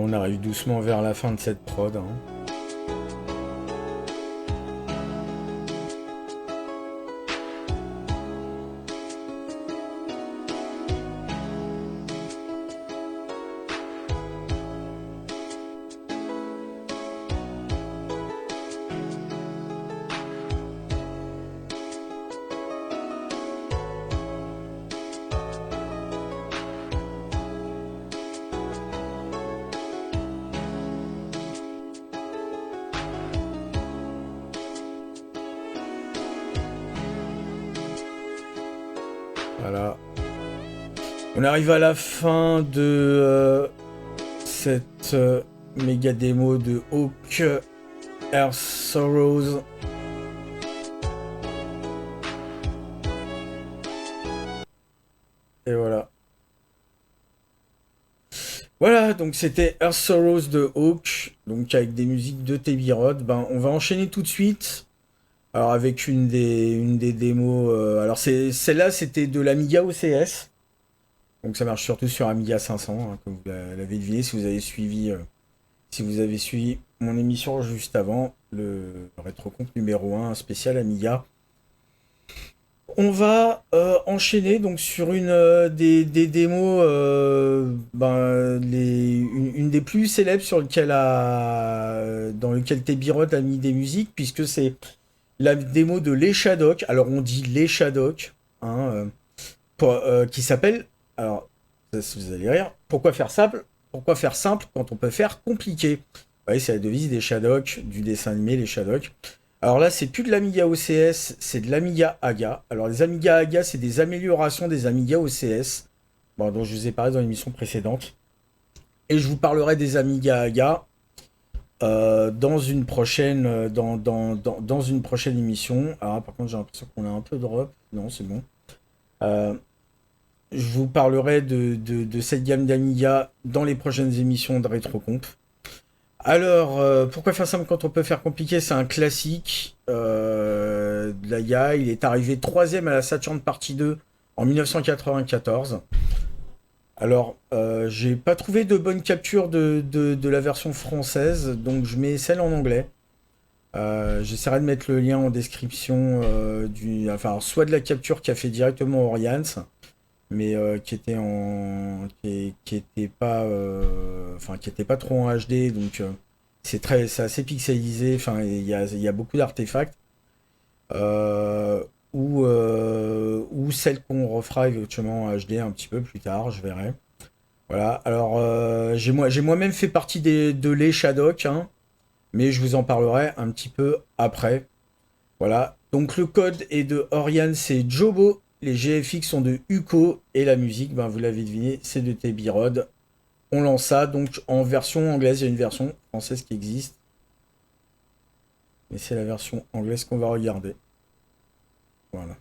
On arrive doucement vers la fin de cette prod. Hein. Voilà. On arrive à la fin de cette méga démo de Hawk Earth Sorrows. Et voilà. Voilà, donc c'était Earth Sorrows de Hawk, donc avec des musiques de Tebirod. Ben, on va enchaîner tout de suite. Alors avec une des démos. Alors celle-là, c'était de l'Amiga OCS. Donc ça marche surtout sur Amiga 500, hein, comme vous l'avez deviné si vous avez suivi mon émission juste avant, le rétrocomp numéro 1 spécial Amiga. On va enchaîner donc sur une des démos, une des plus célèbres dans lequel Tebirod a mis des musiques, puisque c'est la démo de Les Shadok. Alors on dit Les Shadok, hein, qui s'appelle. Alors, vous allez rire. Pourquoi faire simple quand on peut faire compliqué? Vous voyez, c'est la devise des Shadok, du dessin animé Les Shadok. Alors là, c'est plus de l'Amiga OCS, c'est de l'Amiga AGA. Alors les Amiga AGA, c'est des améliorations des Amiga OCS, dont je vous ai parlé dans l'émission précédente. Et je vous parlerai des Amiga AGA dans une prochaine, dans une prochaine émission. Alors, par contre, j'ai l'impression qu'on a un peu de drop. Non, c'est bon. Euh, je vous parlerai de cette gamme d'Amiga dans les prochaines émissions de RetroComp. Alors, pourquoi faire simple quand on peut faire compliqué? C'est un classique de l'AIA. Il est arrivé troisième à la Saturn Partie 2 en 1994. Alors, j'ai pas trouvé de bonne capture de la version française, donc je mets celle en anglais. J'essaierai de mettre le lien en description enfin, soit de la capture qu'a fait directement Oriance, mais qui était pas, enfin, qui était pas trop en HD, donc c'est assez pixelisé. Enfin, il y a beaucoup d'artefacts. Euh, ou celle qu'on refera éventuellement en HD un petit peu plus tard, je verrai. Voilà, alors j'ai moi-même fait partie de les Shadok, hein, mais je vous en parlerai un petit peu après. Voilà, donc le code est de Oriane, c'est Jobo, les GFX sont de Uko, et la musique, ben, vous l'avez deviné, c'est de Tebirod. On lance ça, donc en version anglaise, il y a une version française qui existe, mais c'est la version anglaise qu'on va regarder. Voilà.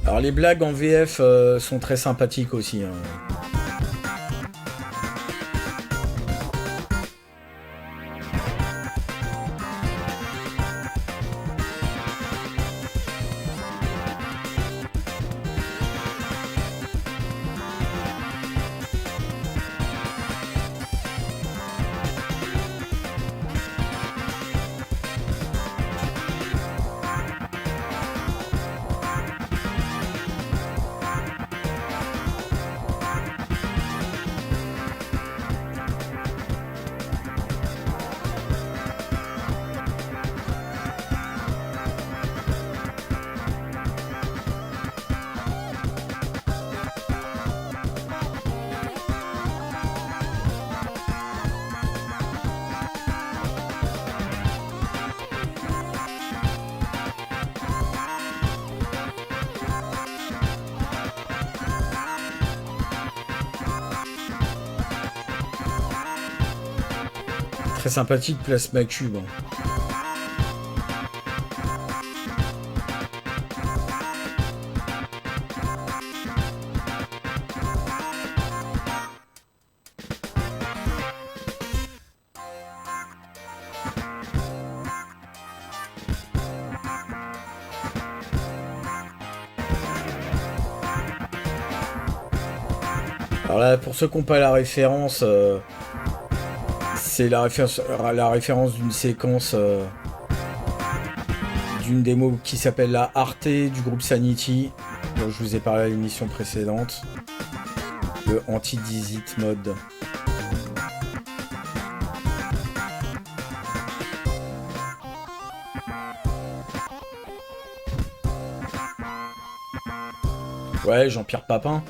Alors les blagues en VF sont très sympathiques aussi, hein. Très sympathique Plasma Cube, hein. Alors là, pour ceux qui n'ont pas la référence, c'est la référence d'une séquence d'une démo qui s'appelle la Arte du groupe Sanity, dont je vous ai parlé à l'émission précédente, le Anti-Dizit Mode. Ouais, Jean-Pierre Papin.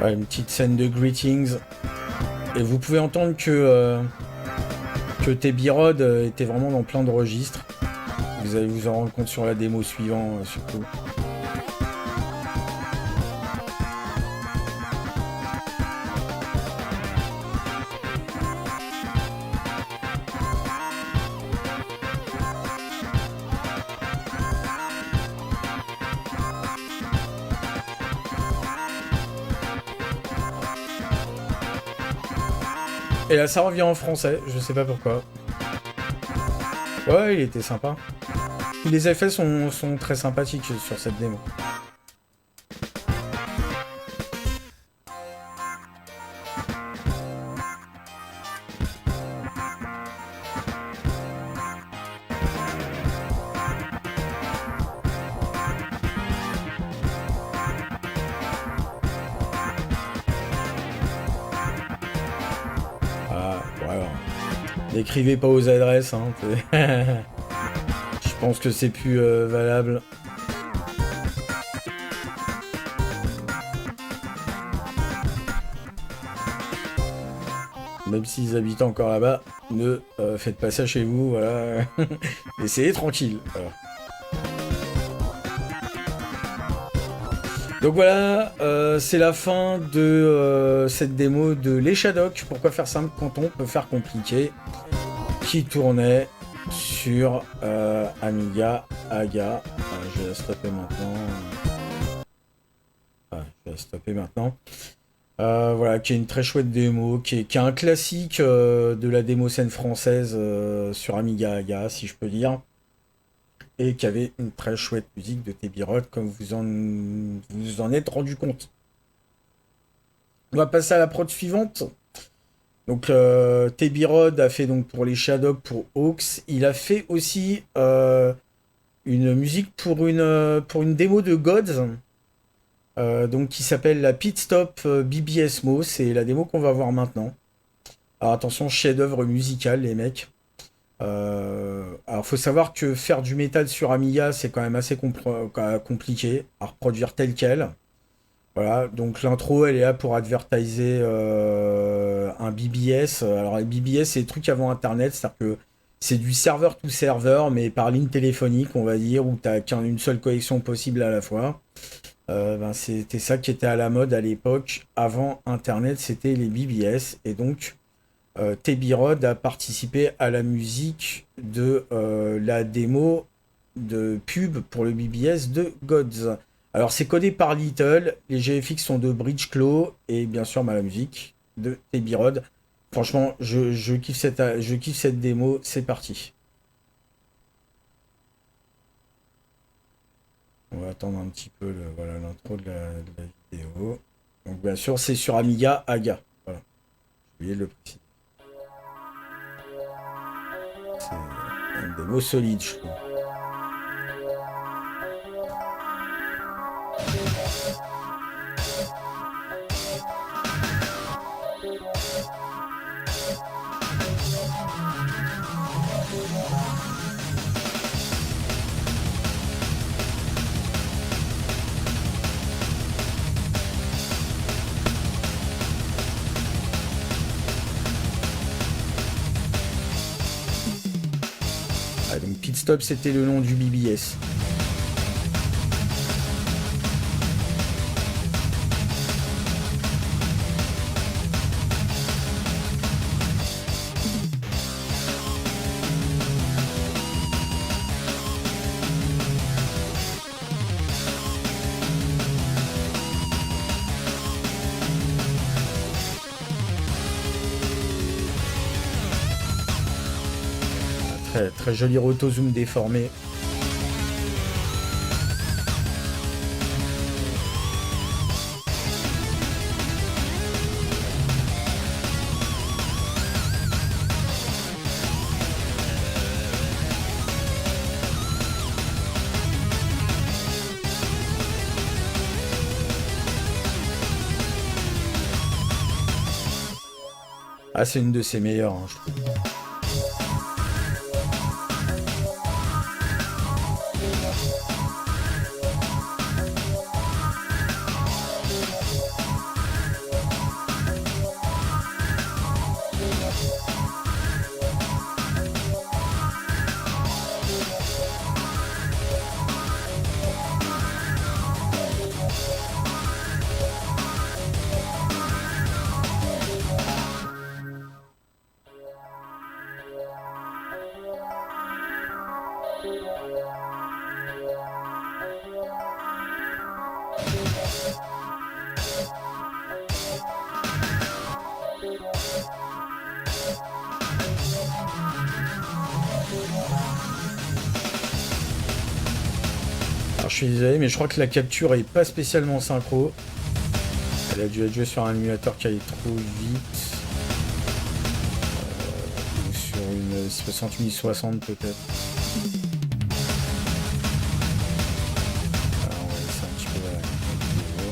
Ouais, une petite scène de greetings. Et vous pouvez entendre que Tebirod était vraiment dans plein de registres. Vous allez vous en rendre compte sur la démo suivante, surtout. Et là, ça revient en français, je sais pas pourquoi. Ouais, il était sympa. Les effets sont très sympathiques sur cette démo. Ah, voilà. N'écrivez pas aux adresses, hein. Je pense que c'est plus valable. Même s'ils habitent encore là-bas, ne faites pas ça chez vous, voilà. Essayez tranquille. Voilà. Donc voilà, c'est la fin de cette démo de les Shadok. Pourquoi faire simple quand on peut faire compliqué? Qui tournait sur Amiga AGA. Je vais la stopper maintenant. Je vais la stopper maintenant. Voilà, qui est une très chouette démo, qui est un classique de la démo scène française sur Amiga AGA, si je peux dire. Et qui avait une très chouette musique de Tebirod, comme vous en êtes rendu compte. On va passer à la prod suivante. Donc Tebirod a fait donc pour les Shadok, pour Hawks. Il a fait aussi une musique pour une démo de Gods. Donc qui s'appelle la Pit Stop BBSMO. C'est la démo qu'on va voir maintenant. Alors attention, chef-d'œuvre musical, les mecs. Alors faut savoir que faire du métal sur Amiga, c'est quand même assez compliqué à reproduire tel quel. Voilà, donc l'intro elle est là pour advertiser un BBS. Alors les BBS c'est des trucs avant internet, c'est-à-dire que c'est du serveur to serveur mais par ligne téléphonique on va dire, où t'as qu'une seule connexion possible à la fois. C'était ça qui était à la mode à l'époque. Avant internet c'était les BBS et donc Tebirod a participé à la musique de la démo de pub pour le BBS de Gods. Alors c'est codé par Little, les GFX sont de Bridgeclaw et bien sûr la musique de Tebirod. Franchement, je kiffe cette démo, c'est parti. On va attendre un petit peu l'intro de la vidéo. Donc bien sûr c'est sur Amiga AGA. Voilà. J'ai oublié de le préciser. C'est une démo solide, je trouve. Donc Pit Stop c'était le nom du BBS. Très, très joli rotozoom déformé. Ah, c'est une de ses meilleures, hein, je trouve. Alors je suis désolé, mais je crois que la capture est pas spécialement synchro. Elle a dû être jouée sur un émulateur qui allait trop vite. Ou sur une 6060 peut-être. Alors on va laisser un petit peu la vidéo.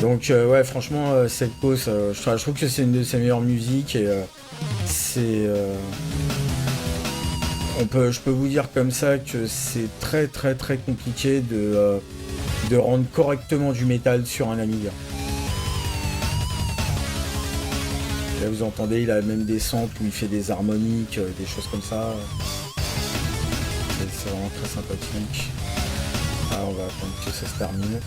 Donc ouais, franchement, cette pause, je trouve que c'est une de ses meilleures musiques et c'est... je peux vous dire comme ça que c'est très très très compliqué de rendre correctement du métal sur un Amiga. Là vous entendez, il a même des samples où il fait des harmoniques, des choses comme ça. C'est vraiment très sympathique. Ah, on va attendre que ça se termine.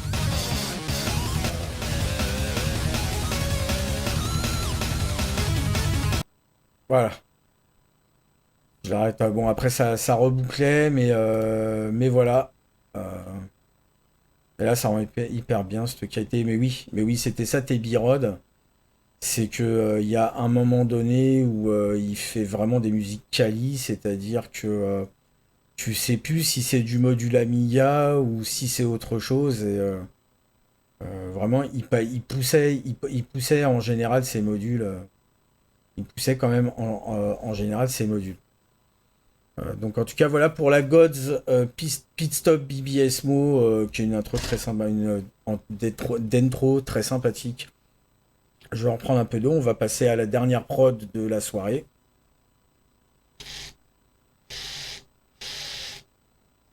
Voilà. Je l'arrête. Bon, après, ça rebouclait, mais voilà. Et là, ça rend hyper bien cette qualité. Mais oui, c'était ça, tes B-Rod. C'est que il y a un moment donné où il fait vraiment des musiques quali, c'est-à-dire que tu sais plus si c'est du module Amiga ou si c'est autre chose. Et vraiment, il poussait en général ces modules. Il poussait quand même en général ces modules. Donc en tout cas voilà pour la Gods Pit Stop BBSMO qui est une intro très sympa, d'intro très sympathique. Je vais reprendre un peu d'eau, on va passer à la dernière prod de la soirée.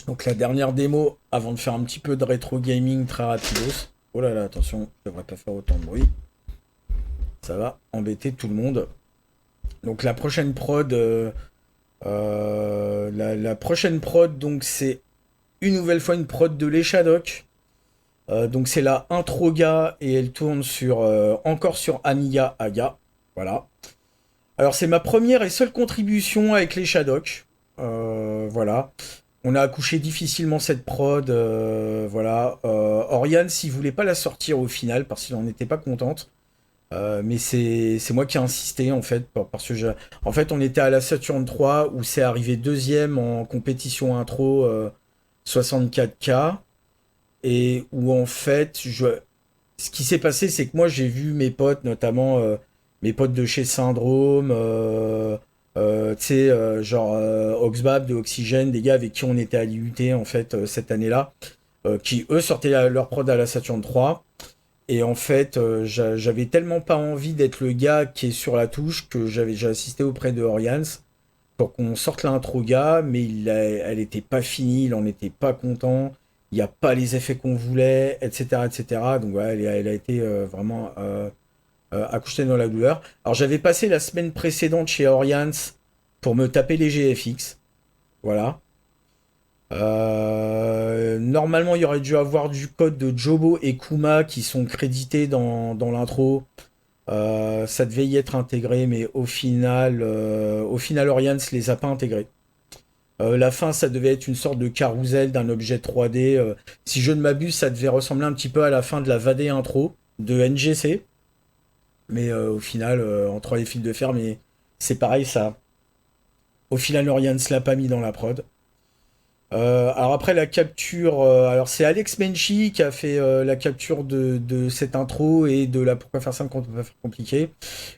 Donc la dernière démo avant de faire un petit peu de rétro gaming très rapidos. Oh là là, attention, je devrais pas faire autant de bruit. Ça va embêter tout le monde. Donc la prochaine prod la prochaine prod, donc c'est une nouvelle fois une prod de Les Shadok. Donc c'est la Introga et elle tourne encore sur Amiga Aga. Voilà. Alors c'est ma première et seule contribution avec Les Shadok. Voilà. On a accouché difficilement cette prod. Voilà. Oriane, s'il voulait pas la sortir au final parce qu'il n'en était pas contente. Mais c'est moi qui ai insisté en fait parce que en fait on était à la Saturn 3 où c'est arrivé deuxième en compétition intro 64K et où en fait ce qui s'est passé c'est que moi j'ai vu mes potes notamment mes potes de chez Syndrome tu sais genre Oxbab de Oxygène, des gars avec qui on était à l'IUT en fait cette année-là qui eux sortaient leur prod à la Saturn 3. Et en fait, j'avais tellement pas envie d'être le gars qui est sur la touche que j'ai assisté auprès de Orians pour qu'on sorte l'intro gars, mais elle était pas finie, il en était pas content, il n'y a pas les effets qu'on voulait, etc., etc. Donc ouais, elle a été vraiment accouchée dans la douleur. Alors j'avais passé la semaine précédente chez Orians pour me taper les GFX, voilà. Normalement, il y aurait dû avoir du code de Jobo et Kuma qui sont crédités dans l'intro. Ça devait y être intégré, mais au final, Orians les a pas intégrés. La fin, ça devait être une sorte de carrousel d'un objet 3D. Si je ne m'abuse, ça devait ressembler un petit peu à la fin de la Vadé intro de NGC. Mais au final, entre les fils de fer, mais c'est pareil, ça. Au final, Orians l'a pas mis dans la prod. Alors après la capture, alors c'est Alex Menchi qui a fait la capture de cette intro et de la pourquoi faire simple quand on peut faire compliqué.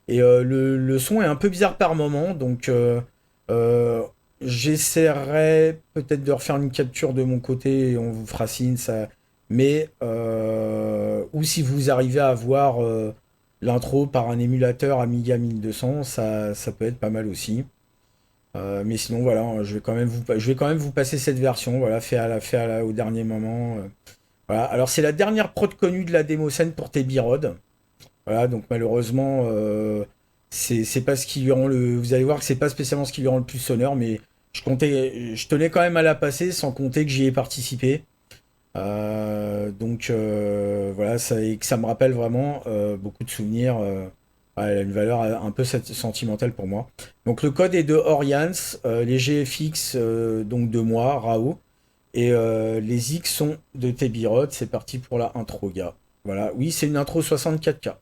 Et le son est un peu bizarre par moment, donc euh, j'essaierai peut-être de refaire une capture de mon côté et on vous fera signe ça. Mais ou si vous arrivez à avoir l'intro par un émulateur Amiga 1200, ça peut être pas mal aussi. Mais sinon voilà, je vais quand même vous passer cette version, voilà, au dernier moment. Voilà. Alors c'est la dernière prod connue de la démo scène pour Tebirod. Voilà, donc malheureusement, c'est pas ce qui lui rend le. Vous allez voir que c'est pas spécialement ce qui lui rend le plus honneur, mais je tenais quand même à la passer, sans compter que j'y ai participé. Voilà, et que ça me rappelle vraiment beaucoup de souvenirs. Ouais, elle a une valeur un peu sentimentale pour moi. Donc le code est de Orians, les GFX donc de moi, Rao, et les X sont de Tebirod. C'est parti pour la intro, gars. Voilà, oui, c'est une intro 64K.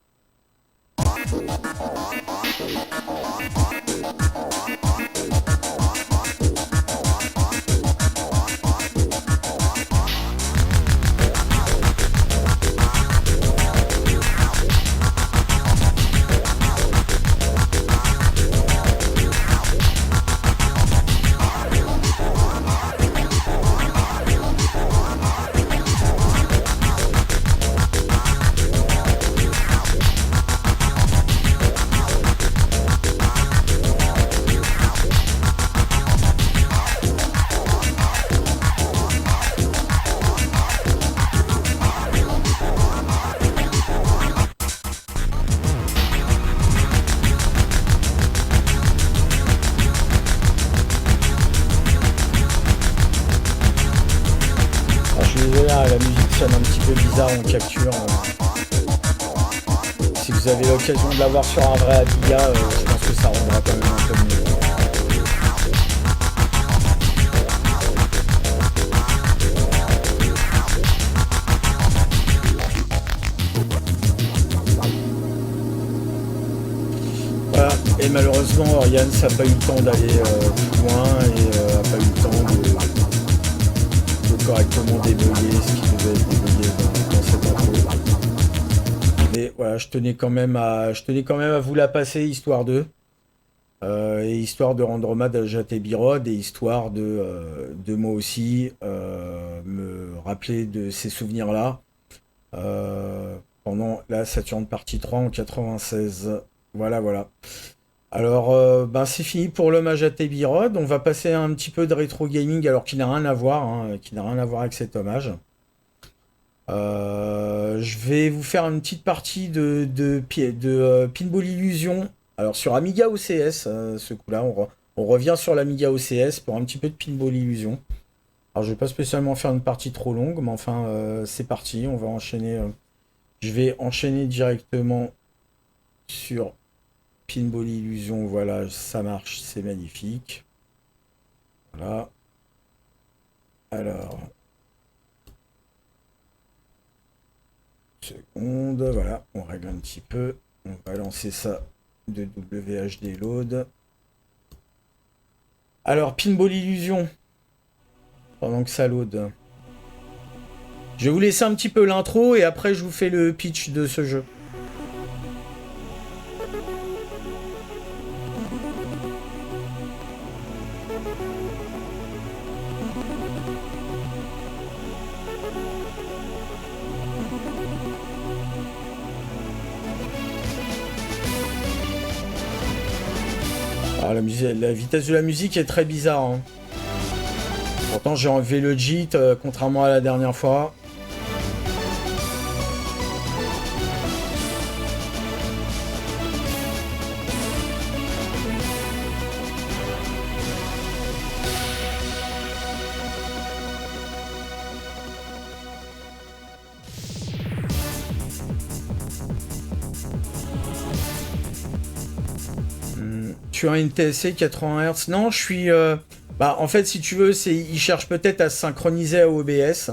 La musique sonne un petit peu bizarre en capture. Si vous avez l'occasion de l'avoir sur un vrai Amiga, je pense que ça rendra quand même un peu mieux. Voilà, et malheureusement, Oriane n'a pas eu le temps d'aller plus loin et n'a pas eu le temps de correctement débugger ce qui devait être débugué dans cette intro. Mais voilà, je tenais quand même à vous la passer, histoire de. Et histoire de rendre hommage à Jate Birod et histoire de moi aussi me rappeler de ces souvenirs-là pendant la Saturn Partie 3 en 96. Voilà. Alors, c'est fini pour l'hommage à Tebirod. On va passer à un petit peu de rétro gaming, alors qu'il n'a rien à voir, qui n'a rien à voir avec cet hommage. Je vais vous faire une petite partie de Pinball Illusion. Alors sur Amiga OCS, ce coup-là, on revient sur l'Amiga OCS pour un petit peu de Pinball Illusion. Alors je vais pas spécialement faire une partie trop longue, mais enfin c'est parti, on va enchaîner. Je vais enchaîner directement sur Pinball Illusion. Voilà, ça marche, c'est magnifique. Voilà. Alors. Seconde, voilà, on règle un petit peu. On va lancer ça de WHD load. Alors, Pinball Illusion. Pendant que ça load. Je vais vous laisser un petit peu l'intro et après je vous fais le pitch de ce jeu. Alors, la vitesse de la musique est très bizarre. Hein. Pourtant, j'ai enlevé le JIT, contrairement à la dernière fois. Tu as une TSC 80 Hz? Non, je suis... en fait, si tu veux, il cherche peut-être à se synchroniser à OBS.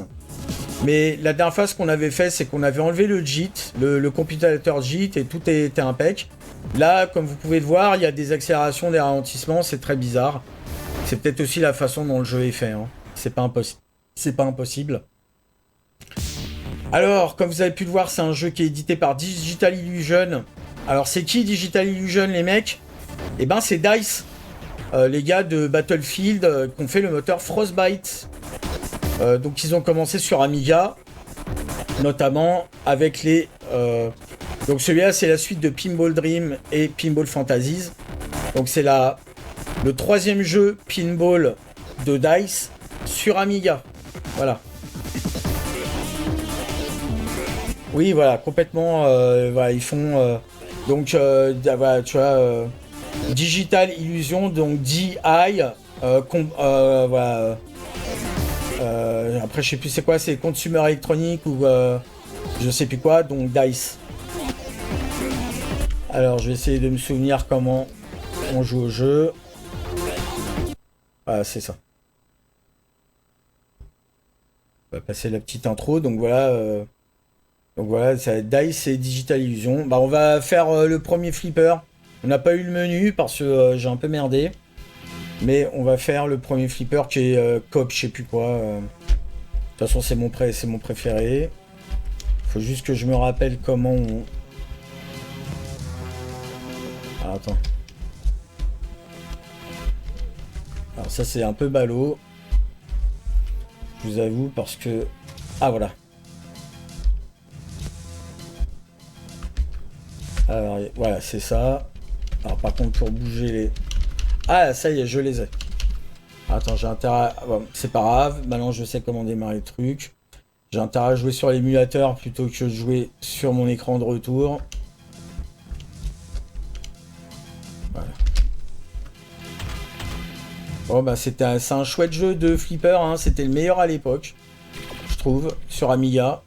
Mais la dernière fois, ce qu'on avait fait, c'est qu'on avait enlevé le JIT, le compilateur JIT, et tout était impec. Là, comme vous pouvez le voir, il y a des accélérations, des ralentissements, c'est très bizarre. C'est peut-être aussi la façon dont le jeu est fait. Hein. C'est pas impossible. Alors, comme vous avez pu le voir, c'est un jeu qui est édité par Digital Illusion. Alors, c'est qui Digital Illusion, les mecs? Eh ben, c'est DICE, les gars de Battlefield qui ont fait le moteur Frostbite. Donc, ils ont commencé sur Amiga, notamment avec les... donc, celui-là, c'est la suite de Pinball Dream et Pinball Fantasies. Donc, c'est le troisième jeu Pinball de DICE sur Amiga. Voilà. Oui, voilà, complètement. Voilà, ils font... donc, voilà, tu vois... Digital Illusion, donc DI, voilà. Après, je sais plus c'est quoi, c'est Consumer Electronic ou je sais plus quoi, donc DICE. Alors, je vais essayer de me souvenir comment on joue au jeu. Ah, c'est ça. On va passer la petite intro. Donc voilà, ça va être DICE et Digital Illusion. Bah, on va faire le premier flipper. On n'a pas eu le menu parce que j'ai un peu merdé. Mais on va faire le premier flipper qui est COP, je sais plus quoi. De toute façon, c'est mon préféré. Faut juste que je me rappelle comment on... Ah, attends. Alors ça, c'est un peu ballot. Je vous avoue, parce que... Ah, voilà. Alors, voilà, c'est ça. Alors, par contre, pour bouger les... Ah, ça y est, je les ai. Attends, j'ai intérêt... Bon, c'est pas grave. Maintenant, je sais comment démarrer le truc. J'ai intérêt à jouer sur l'émulateur plutôt que de jouer sur mon écran de retour. Voilà. Bon, bah, c'est un chouette jeu de flipper. Hein. C'était le meilleur à l'époque, je trouve, sur Amiga.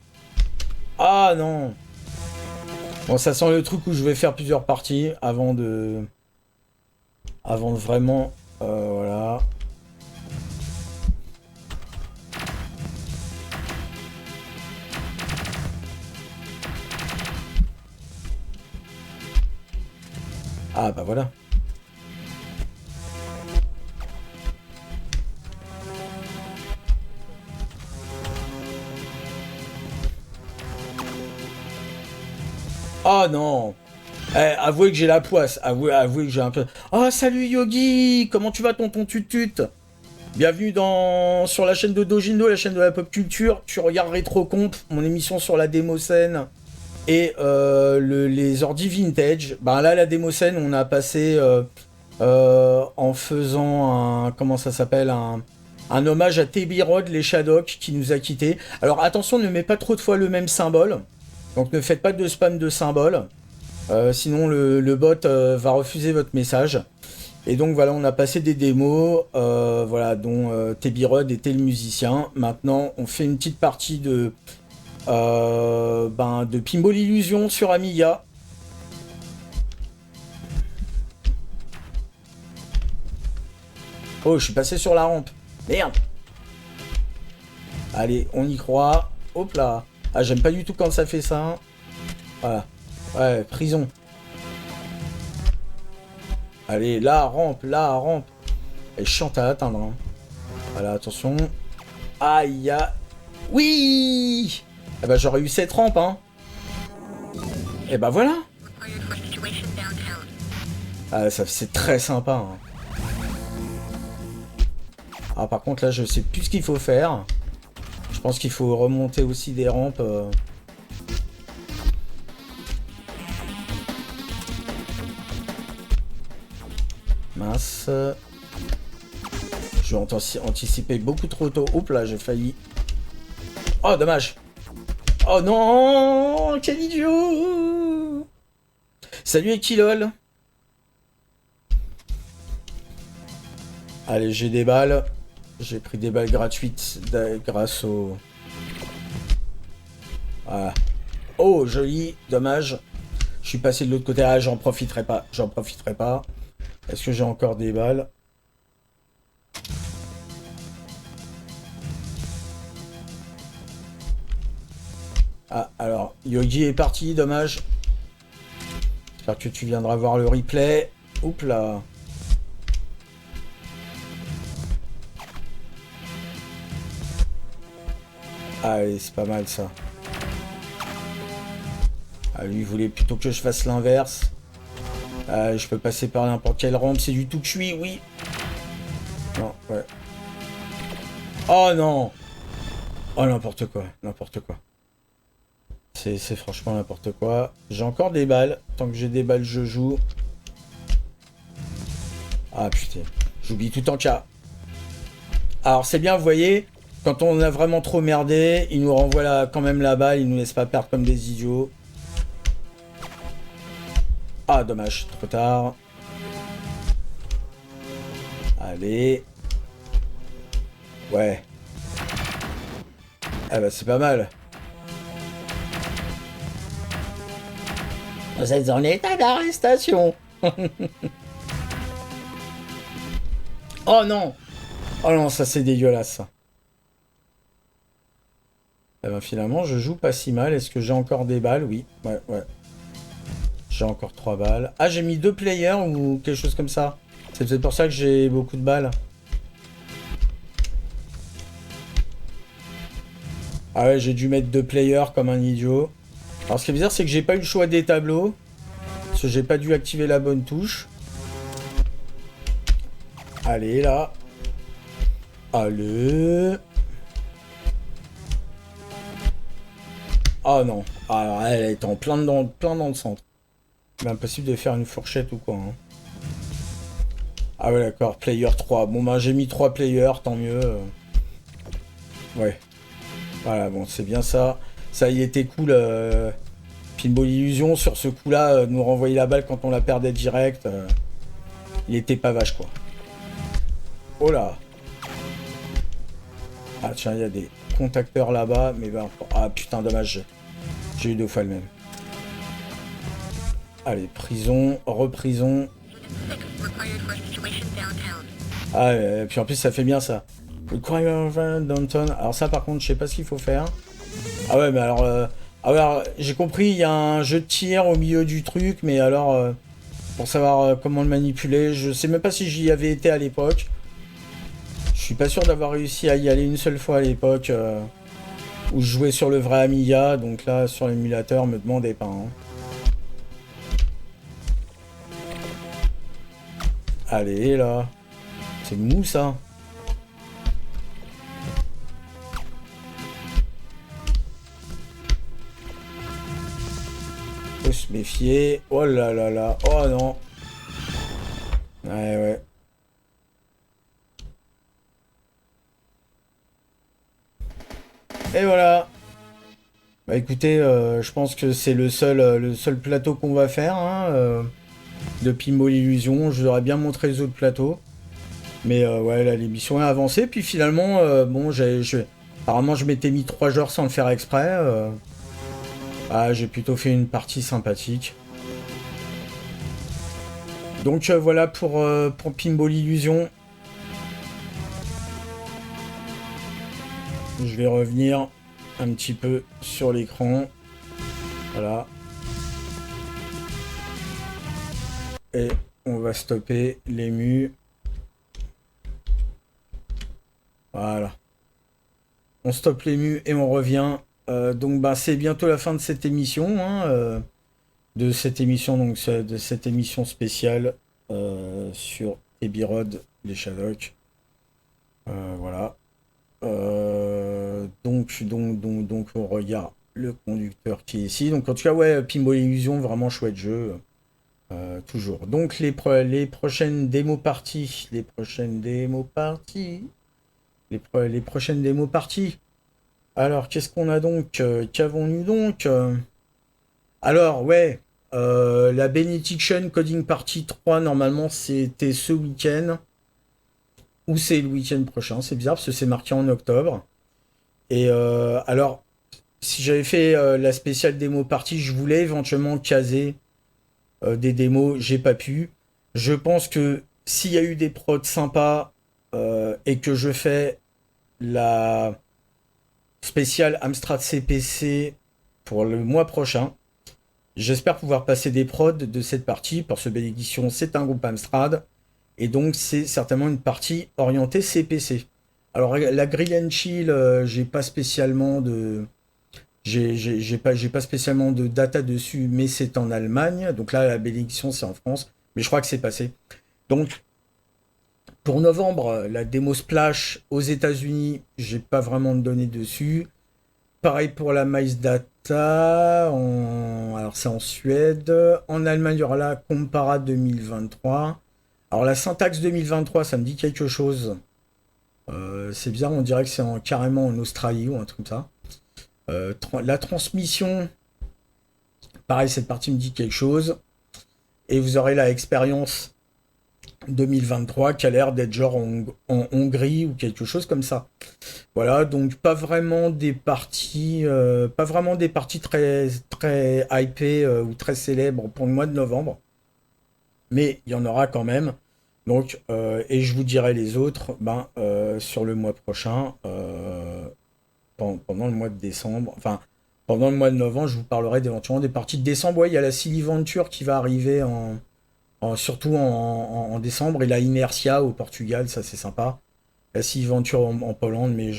Ah, non. Bon, ça sent le truc où je vais faire plusieurs parties avant de vraiment... voilà. Ah, bah voilà. Oh non. Avouez que j'ai la poisse. Avouez que j'ai un peu... Oh, salut Yogi. Comment tu vas, tonton Tutut? Bienvenue sur la chaîne de Dojindo, la chaîne de la pop culture. Tu regardes Rétrocomp, mon émission sur la démocène et les ordi vintage. Ben là, la démocène, on a passé en faisant un... Comment ça s'appelle, un hommage à Tebirod, les Shadok, qui nous a quittés. Alors attention, ne mets pas trop de fois le même symbole. Donc ne faites pas de spam de symboles. Sinon le bot va refuser votre message. Et donc voilà, on a passé des démos, voilà, dont Tebirod était le musicien. Maintenant, on fait une petite partie de Pinball Illusion sur Amiga. Oh, je suis passé sur la rampe. Merde. Allez, on y croit. Hop là. Ah, j'aime pas du tout quand ça fait ça. Voilà. Ouais, prison. Allez, la rampe, la rampe. Elle chante à atteindre. Hein. Voilà, attention. Aïe, aïe. Oui. Eh ben, j'aurais eu cette rampe, hein. Et ben voilà. Ah, ça, c'est très sympa. Hein. Ah, par contre, là, je sais plus ce qu'il faut faire. Je pense qu'il faut remonter aussi des rampes. Mince. Je vais anticiper beaucoup trop tôt. Oups là, j'ai failli. Oh, dommage. Oh non, quel idiot. Salut Ekilol. Allez, j'ai des balles. J'ai pris des balles gratuites grâce au... Voilà. Oh, joli, dommage. Je suis passé de l'autre côté. Ah, j'en profiterai pas. J'en profiterai pas. Est-ce que j'ai encore des balles? Ah, alors, Yogi est parti, dommage. J'espère que tu viendras voir le replay. Oups là. Allez, c'est pas mal ça. Ah, lui, il voulait plutôt que je fasse l'inverse. Ah, je peux passer par n'importe quelle rampe, c'est du tout cuit, oui. Non, ouais. Oh non. Oh, n'importe quoi, n'importe quoi. C'est franchement n'importe quoi. J'ai encore des balles. Tant que j'ai des balles, je joue. Ah putain, j'oublie tout en cas. Alors c'est bien, vous voyez, quand on a vraiment trop merdé, il nous renvoie quand même la balle, il nous laisse pas perdre comme des idiots. Ah dommage, trop tard. Allez. Ouais. Ah bah c'est pas mal. Vous êtes en état d'arrestation. Oh non. Oh non, ça c'est dégueulasse ça. Eh ben, finalement, je joue pas si mal. Est-ce que j'ai encore des balles? Oui. Ouais, ouais. J'ai encore 3 balles. Ah, j'ai mis 2 players ou quelque chose comme ça. C'est peut-être pour ça que j'ai beaucoup de balles. Ah ouais, j'ai dû mettre 2 players comme un idiot. Alors ce qui est bizarre, c'est que j'ai pas eu le choix des tableaux. Parce que j'ai pas dû activer la bonne touche. Allez, là. Allez. Ah non. Ah, elle est en plein dans le centre. C'est impossible de faire une fourchette ou quoi. Hein. Ah ouais, d'accord. Player 3. Bon, ben j'ai mis 3 players, tant mieux. Ouais. Voilà, bon, c'est bien ça. Ça y était cool. Pinball Illusion, sur ce coup-là, nous renvoyer la balle quand on la perdait direct. Il était pas vache, quoi. Oh là. Ah tiens, il y a des contacteurs là-bas, mais ben... Ah putain, dommage. J'ai eu 2 fois le même. Allez, prison, reprison. Ah, et puis en plus, ça fait bien ça. Downtown. Alors ça, par contre, je sais pas ce qu'il faut faire. Ah ouais, mais alors... Ah ouais, j'ai compris, il y a un jeu de tir au milieu du truc, mais alors... pour savoir comment le manipuler, je sais même pas si j'y avais été à l'époque. Je suis pas sûr d'avoir réussi à y aller une seule fois à l'époque où je jouais sur le vrai Amiga, donc là sur l'émulateur, me demandez pas. Hein. Allez là, c'est mou ça. Faut se méfier. Oh là là là, oh non. Ouais ouais. Et voilà. Bah écoutez, je pense que c'est le seul plateau qu'on va faire hein, de Pinball Illusion. Je vous aurais bien montré les autres plateaux. Mais ouais, là, l'émission est avancée. Puis finalement, bon, apparemment, je m'étais mis 3 jours sans le faire exprès. Ah, j'ai plutôt fait une partie sympathique. Donc voilà pour Pinball Illusion. Je vais revenir un petit peu sur l'écran. Voilà. Et on va stopper l'ému. Voilà. On stoppe l'ému et on revient. Donc bah, c'est bientôt la fin de cette émission. Hein, de cette émission, donc de cette émission spéciale sur Ebirod, les Shadocks. Voilà. Donc, on regarde le conducteur qui est ici. Donc, en tout cas, ouais, Pinball Illusion, vraiment chouette jeu. Toujours. Donc, les prochaines démos parties. Les prochaines démos parties. Les prochaines démos parties. Alors, qu'est-ce qu'on a donc qu'avons-nous donc Alors, ouais. La Benediction Coding Party 3, normalement, c'était ce week-end. Ou c'est le week-end prochain. C'est bizarre parce que c'est marqué en octobre. Et alors, si j'avais fait la spéciale démo partie, je voulais éventuellement caser des démos, j'ai pas pu. Je pense que s'il y a eu des prods sympas et que je fais la spéciale Amstrad CPC pour le mois prochain, j'espère pouvoir passer des prods de cette partie, parce que Bénédiction, c'est un groupe Amstrad, et donc c'est certainement une partie orientée CPC. Alors la Grill and Chill, j'ai pas spécialement de... J'ai pas spécialement de data dessus, mais c'est en Allemagne. Donc là, la bénédiction, c'est en France. Mais je crois que c'est passé. Donc, pour novembre, la démo Splash aux États-Unis, j'ai pas vraiment de données dessus. Pareil pour la Mice Data. Alors, c'est en Suède. En Allemagne, il y aura la Compara 2023. Alors, la Syntax 2023, ça me dit quelque chose. C'est bizarre, on dirait que c'est carrément en Australie ou un truc comme ça. La transmission, pareil, cette partie me dit quelque chose. Et vous aurez la expérience 2023 qui a l'air d'être genre en Hongrie ou quelque chose comme ça. Voilà, donc pas vraiment des parties très, très hypées ou très célèbres pour le mois de novembre, mais il y en aura quand même. Donc, et je vous dirai les autres sur le mois prochain, pendant le mois de décembre. Enfin, pendant le mois de novembre, je vous parlerai éventuellement des parties de décembre. Ouais, il y a la Silly Venture qui va arriver surtout en décembre et la Inertia au Portugal, ça c'est sympa. La Silly Venture en Pologne,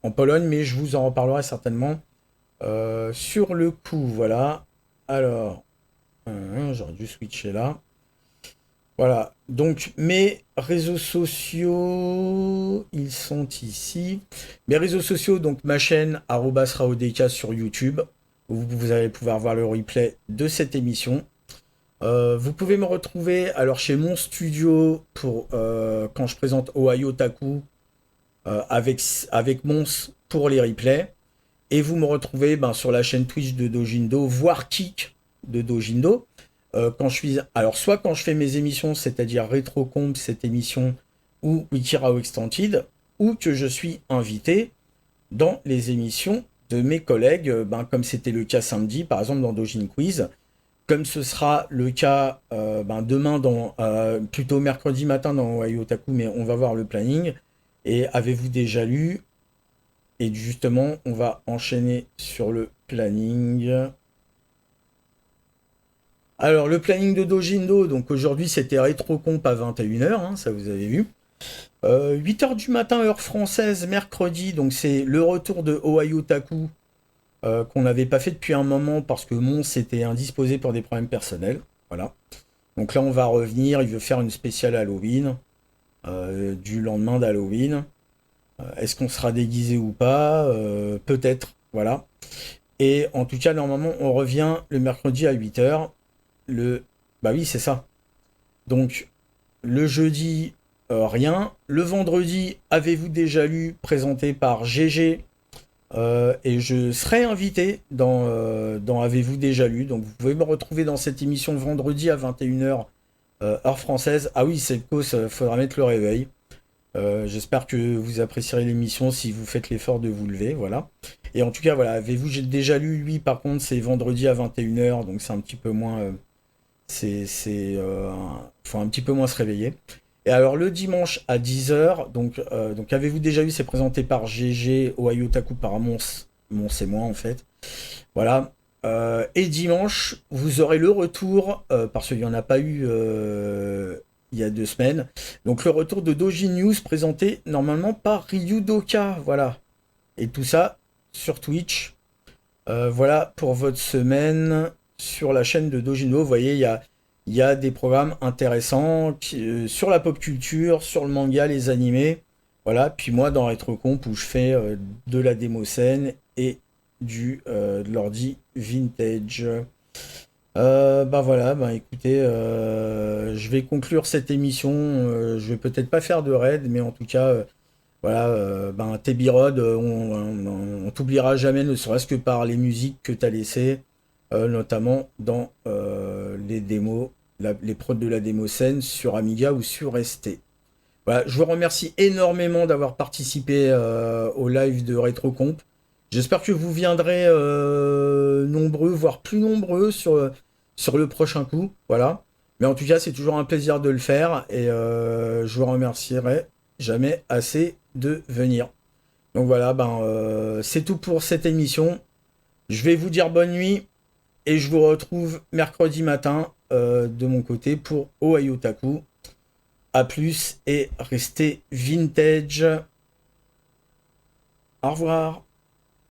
en Pologne, mais je vous en reparlerai certainement sur le coup. Voilà. Alors, j'aurais dû switcher là. Voilà, donc mes réseaux sociaux, ils sont ici. Mes réseaux sociaux, donc ma chaîne @raodeka sur YouTube, où vous allez pouvoir voir le replay de cette émission. Vous pouvez me retrouver alors chez mon studio pour quand je présente Ohio Taku avec Mons pour les replays. Et vous me retrouvez sur la chaîne Twitch de Dojindo, voire Kick de Dojindo. Alors soit quand je fais mes émissions, c'est-à-dire Rétrocomp, cette émission, ou Wikirao Extended, ou que je suis invité dans les émissions de mes collègues, comme c'était le cas samedi, par exemple dans Dojin Quiz, comme ce sera le cas demain, plutôt mercredi matin dans Waiotaku, mais on va voir le planning. Et avez-vous déjà lu? Et justement, on va enchaîner sur le planning. Alors, le planning de Dojindo, donc aujourd'hui c'était rétrocomp à 21h, hein, ça vous avez vu. 8h du matin, heure française, mercredi, donc c'est le retour de Ohio Taku qu'on n'avait pas fait depuis un moment parce que Mons était indisposé pour des problèmes personnels. Voilà. Donc là, on va revenir, il veut faire une spéciale Halloween, du lendemain d'Halloween. Est-ce qu'on sera déguisé ou pas? Peut-être, voilà. Et en tout cas, normalement, on revient le mercredi à 8h. Bah oui, c'est ça. Donc, le jeudi, rien. Le vendredi, avez-vous déjà lu, présenté par GG. Et je serai invité dans Avez-vous déjà lu. Donc, vous pouvez me retrouver dans cette émission vendredi à 21h, heure française. Ah oui, c'est le cause, faudra mettre le réveil. J'espère que vous apprécierez l'émission si vous faites l'effort de vous lever, voilà. Et en tout cas, voilà, avez-vous j'ai déjà lu, lui, par contre, c'est vendredi à 21h, donc c'est un petit peu moins... faut un petit peu moins se réveiller. Et alors, le dimanche à 10h, donc avez-vous déjà lu, c'est présenté par GG, Ohio Taku par Mons et moi, en fait. Voilà. Et dimanche, vous aurez le retour, parce qu'il n'y en a pas eu il y a 2 semaines. Donc le retour de Doji News présenté normalement par Ryu Doka. Voilà. Et tout ça sur Twitch. Voilà pour votre semaine sur la chaîne de Doji News. Vous voyez, il y a des programmes intéressants sur la pop culture, sur le manga, les animés. Voilà. Puis moi, dans RetroComp, où je fais de la démo scène et de l'ordi vintage. Voilà, écoutez, je vais conclure cette émission. Je vais peut-être pas faire de raid, mais en tout cas, voilà, Tebirod, on t'oubliera jamais, ne serait-ce que par les musiques que tu as laissées, notamment dans les démos, les prods de la démo scène sur Amiga ou sur ST. Voilà, je vous remercie énormément d'avoir participé au live de RetroComp. J'espère que vous viendrez nombreux, voire plus nombreux sur le prochain coup. Voilà. Mais en tout cas, c'est toujours un plaisir de le faire et je vous remercierai jamais assez de venir. Donc voilà, c'est tout pour cette émission. Je vais vous dire bonne nuit et je vous retrouve mercredi matin de mon côté pour Ohio Taku. A plus et restez vintage. Au revoir.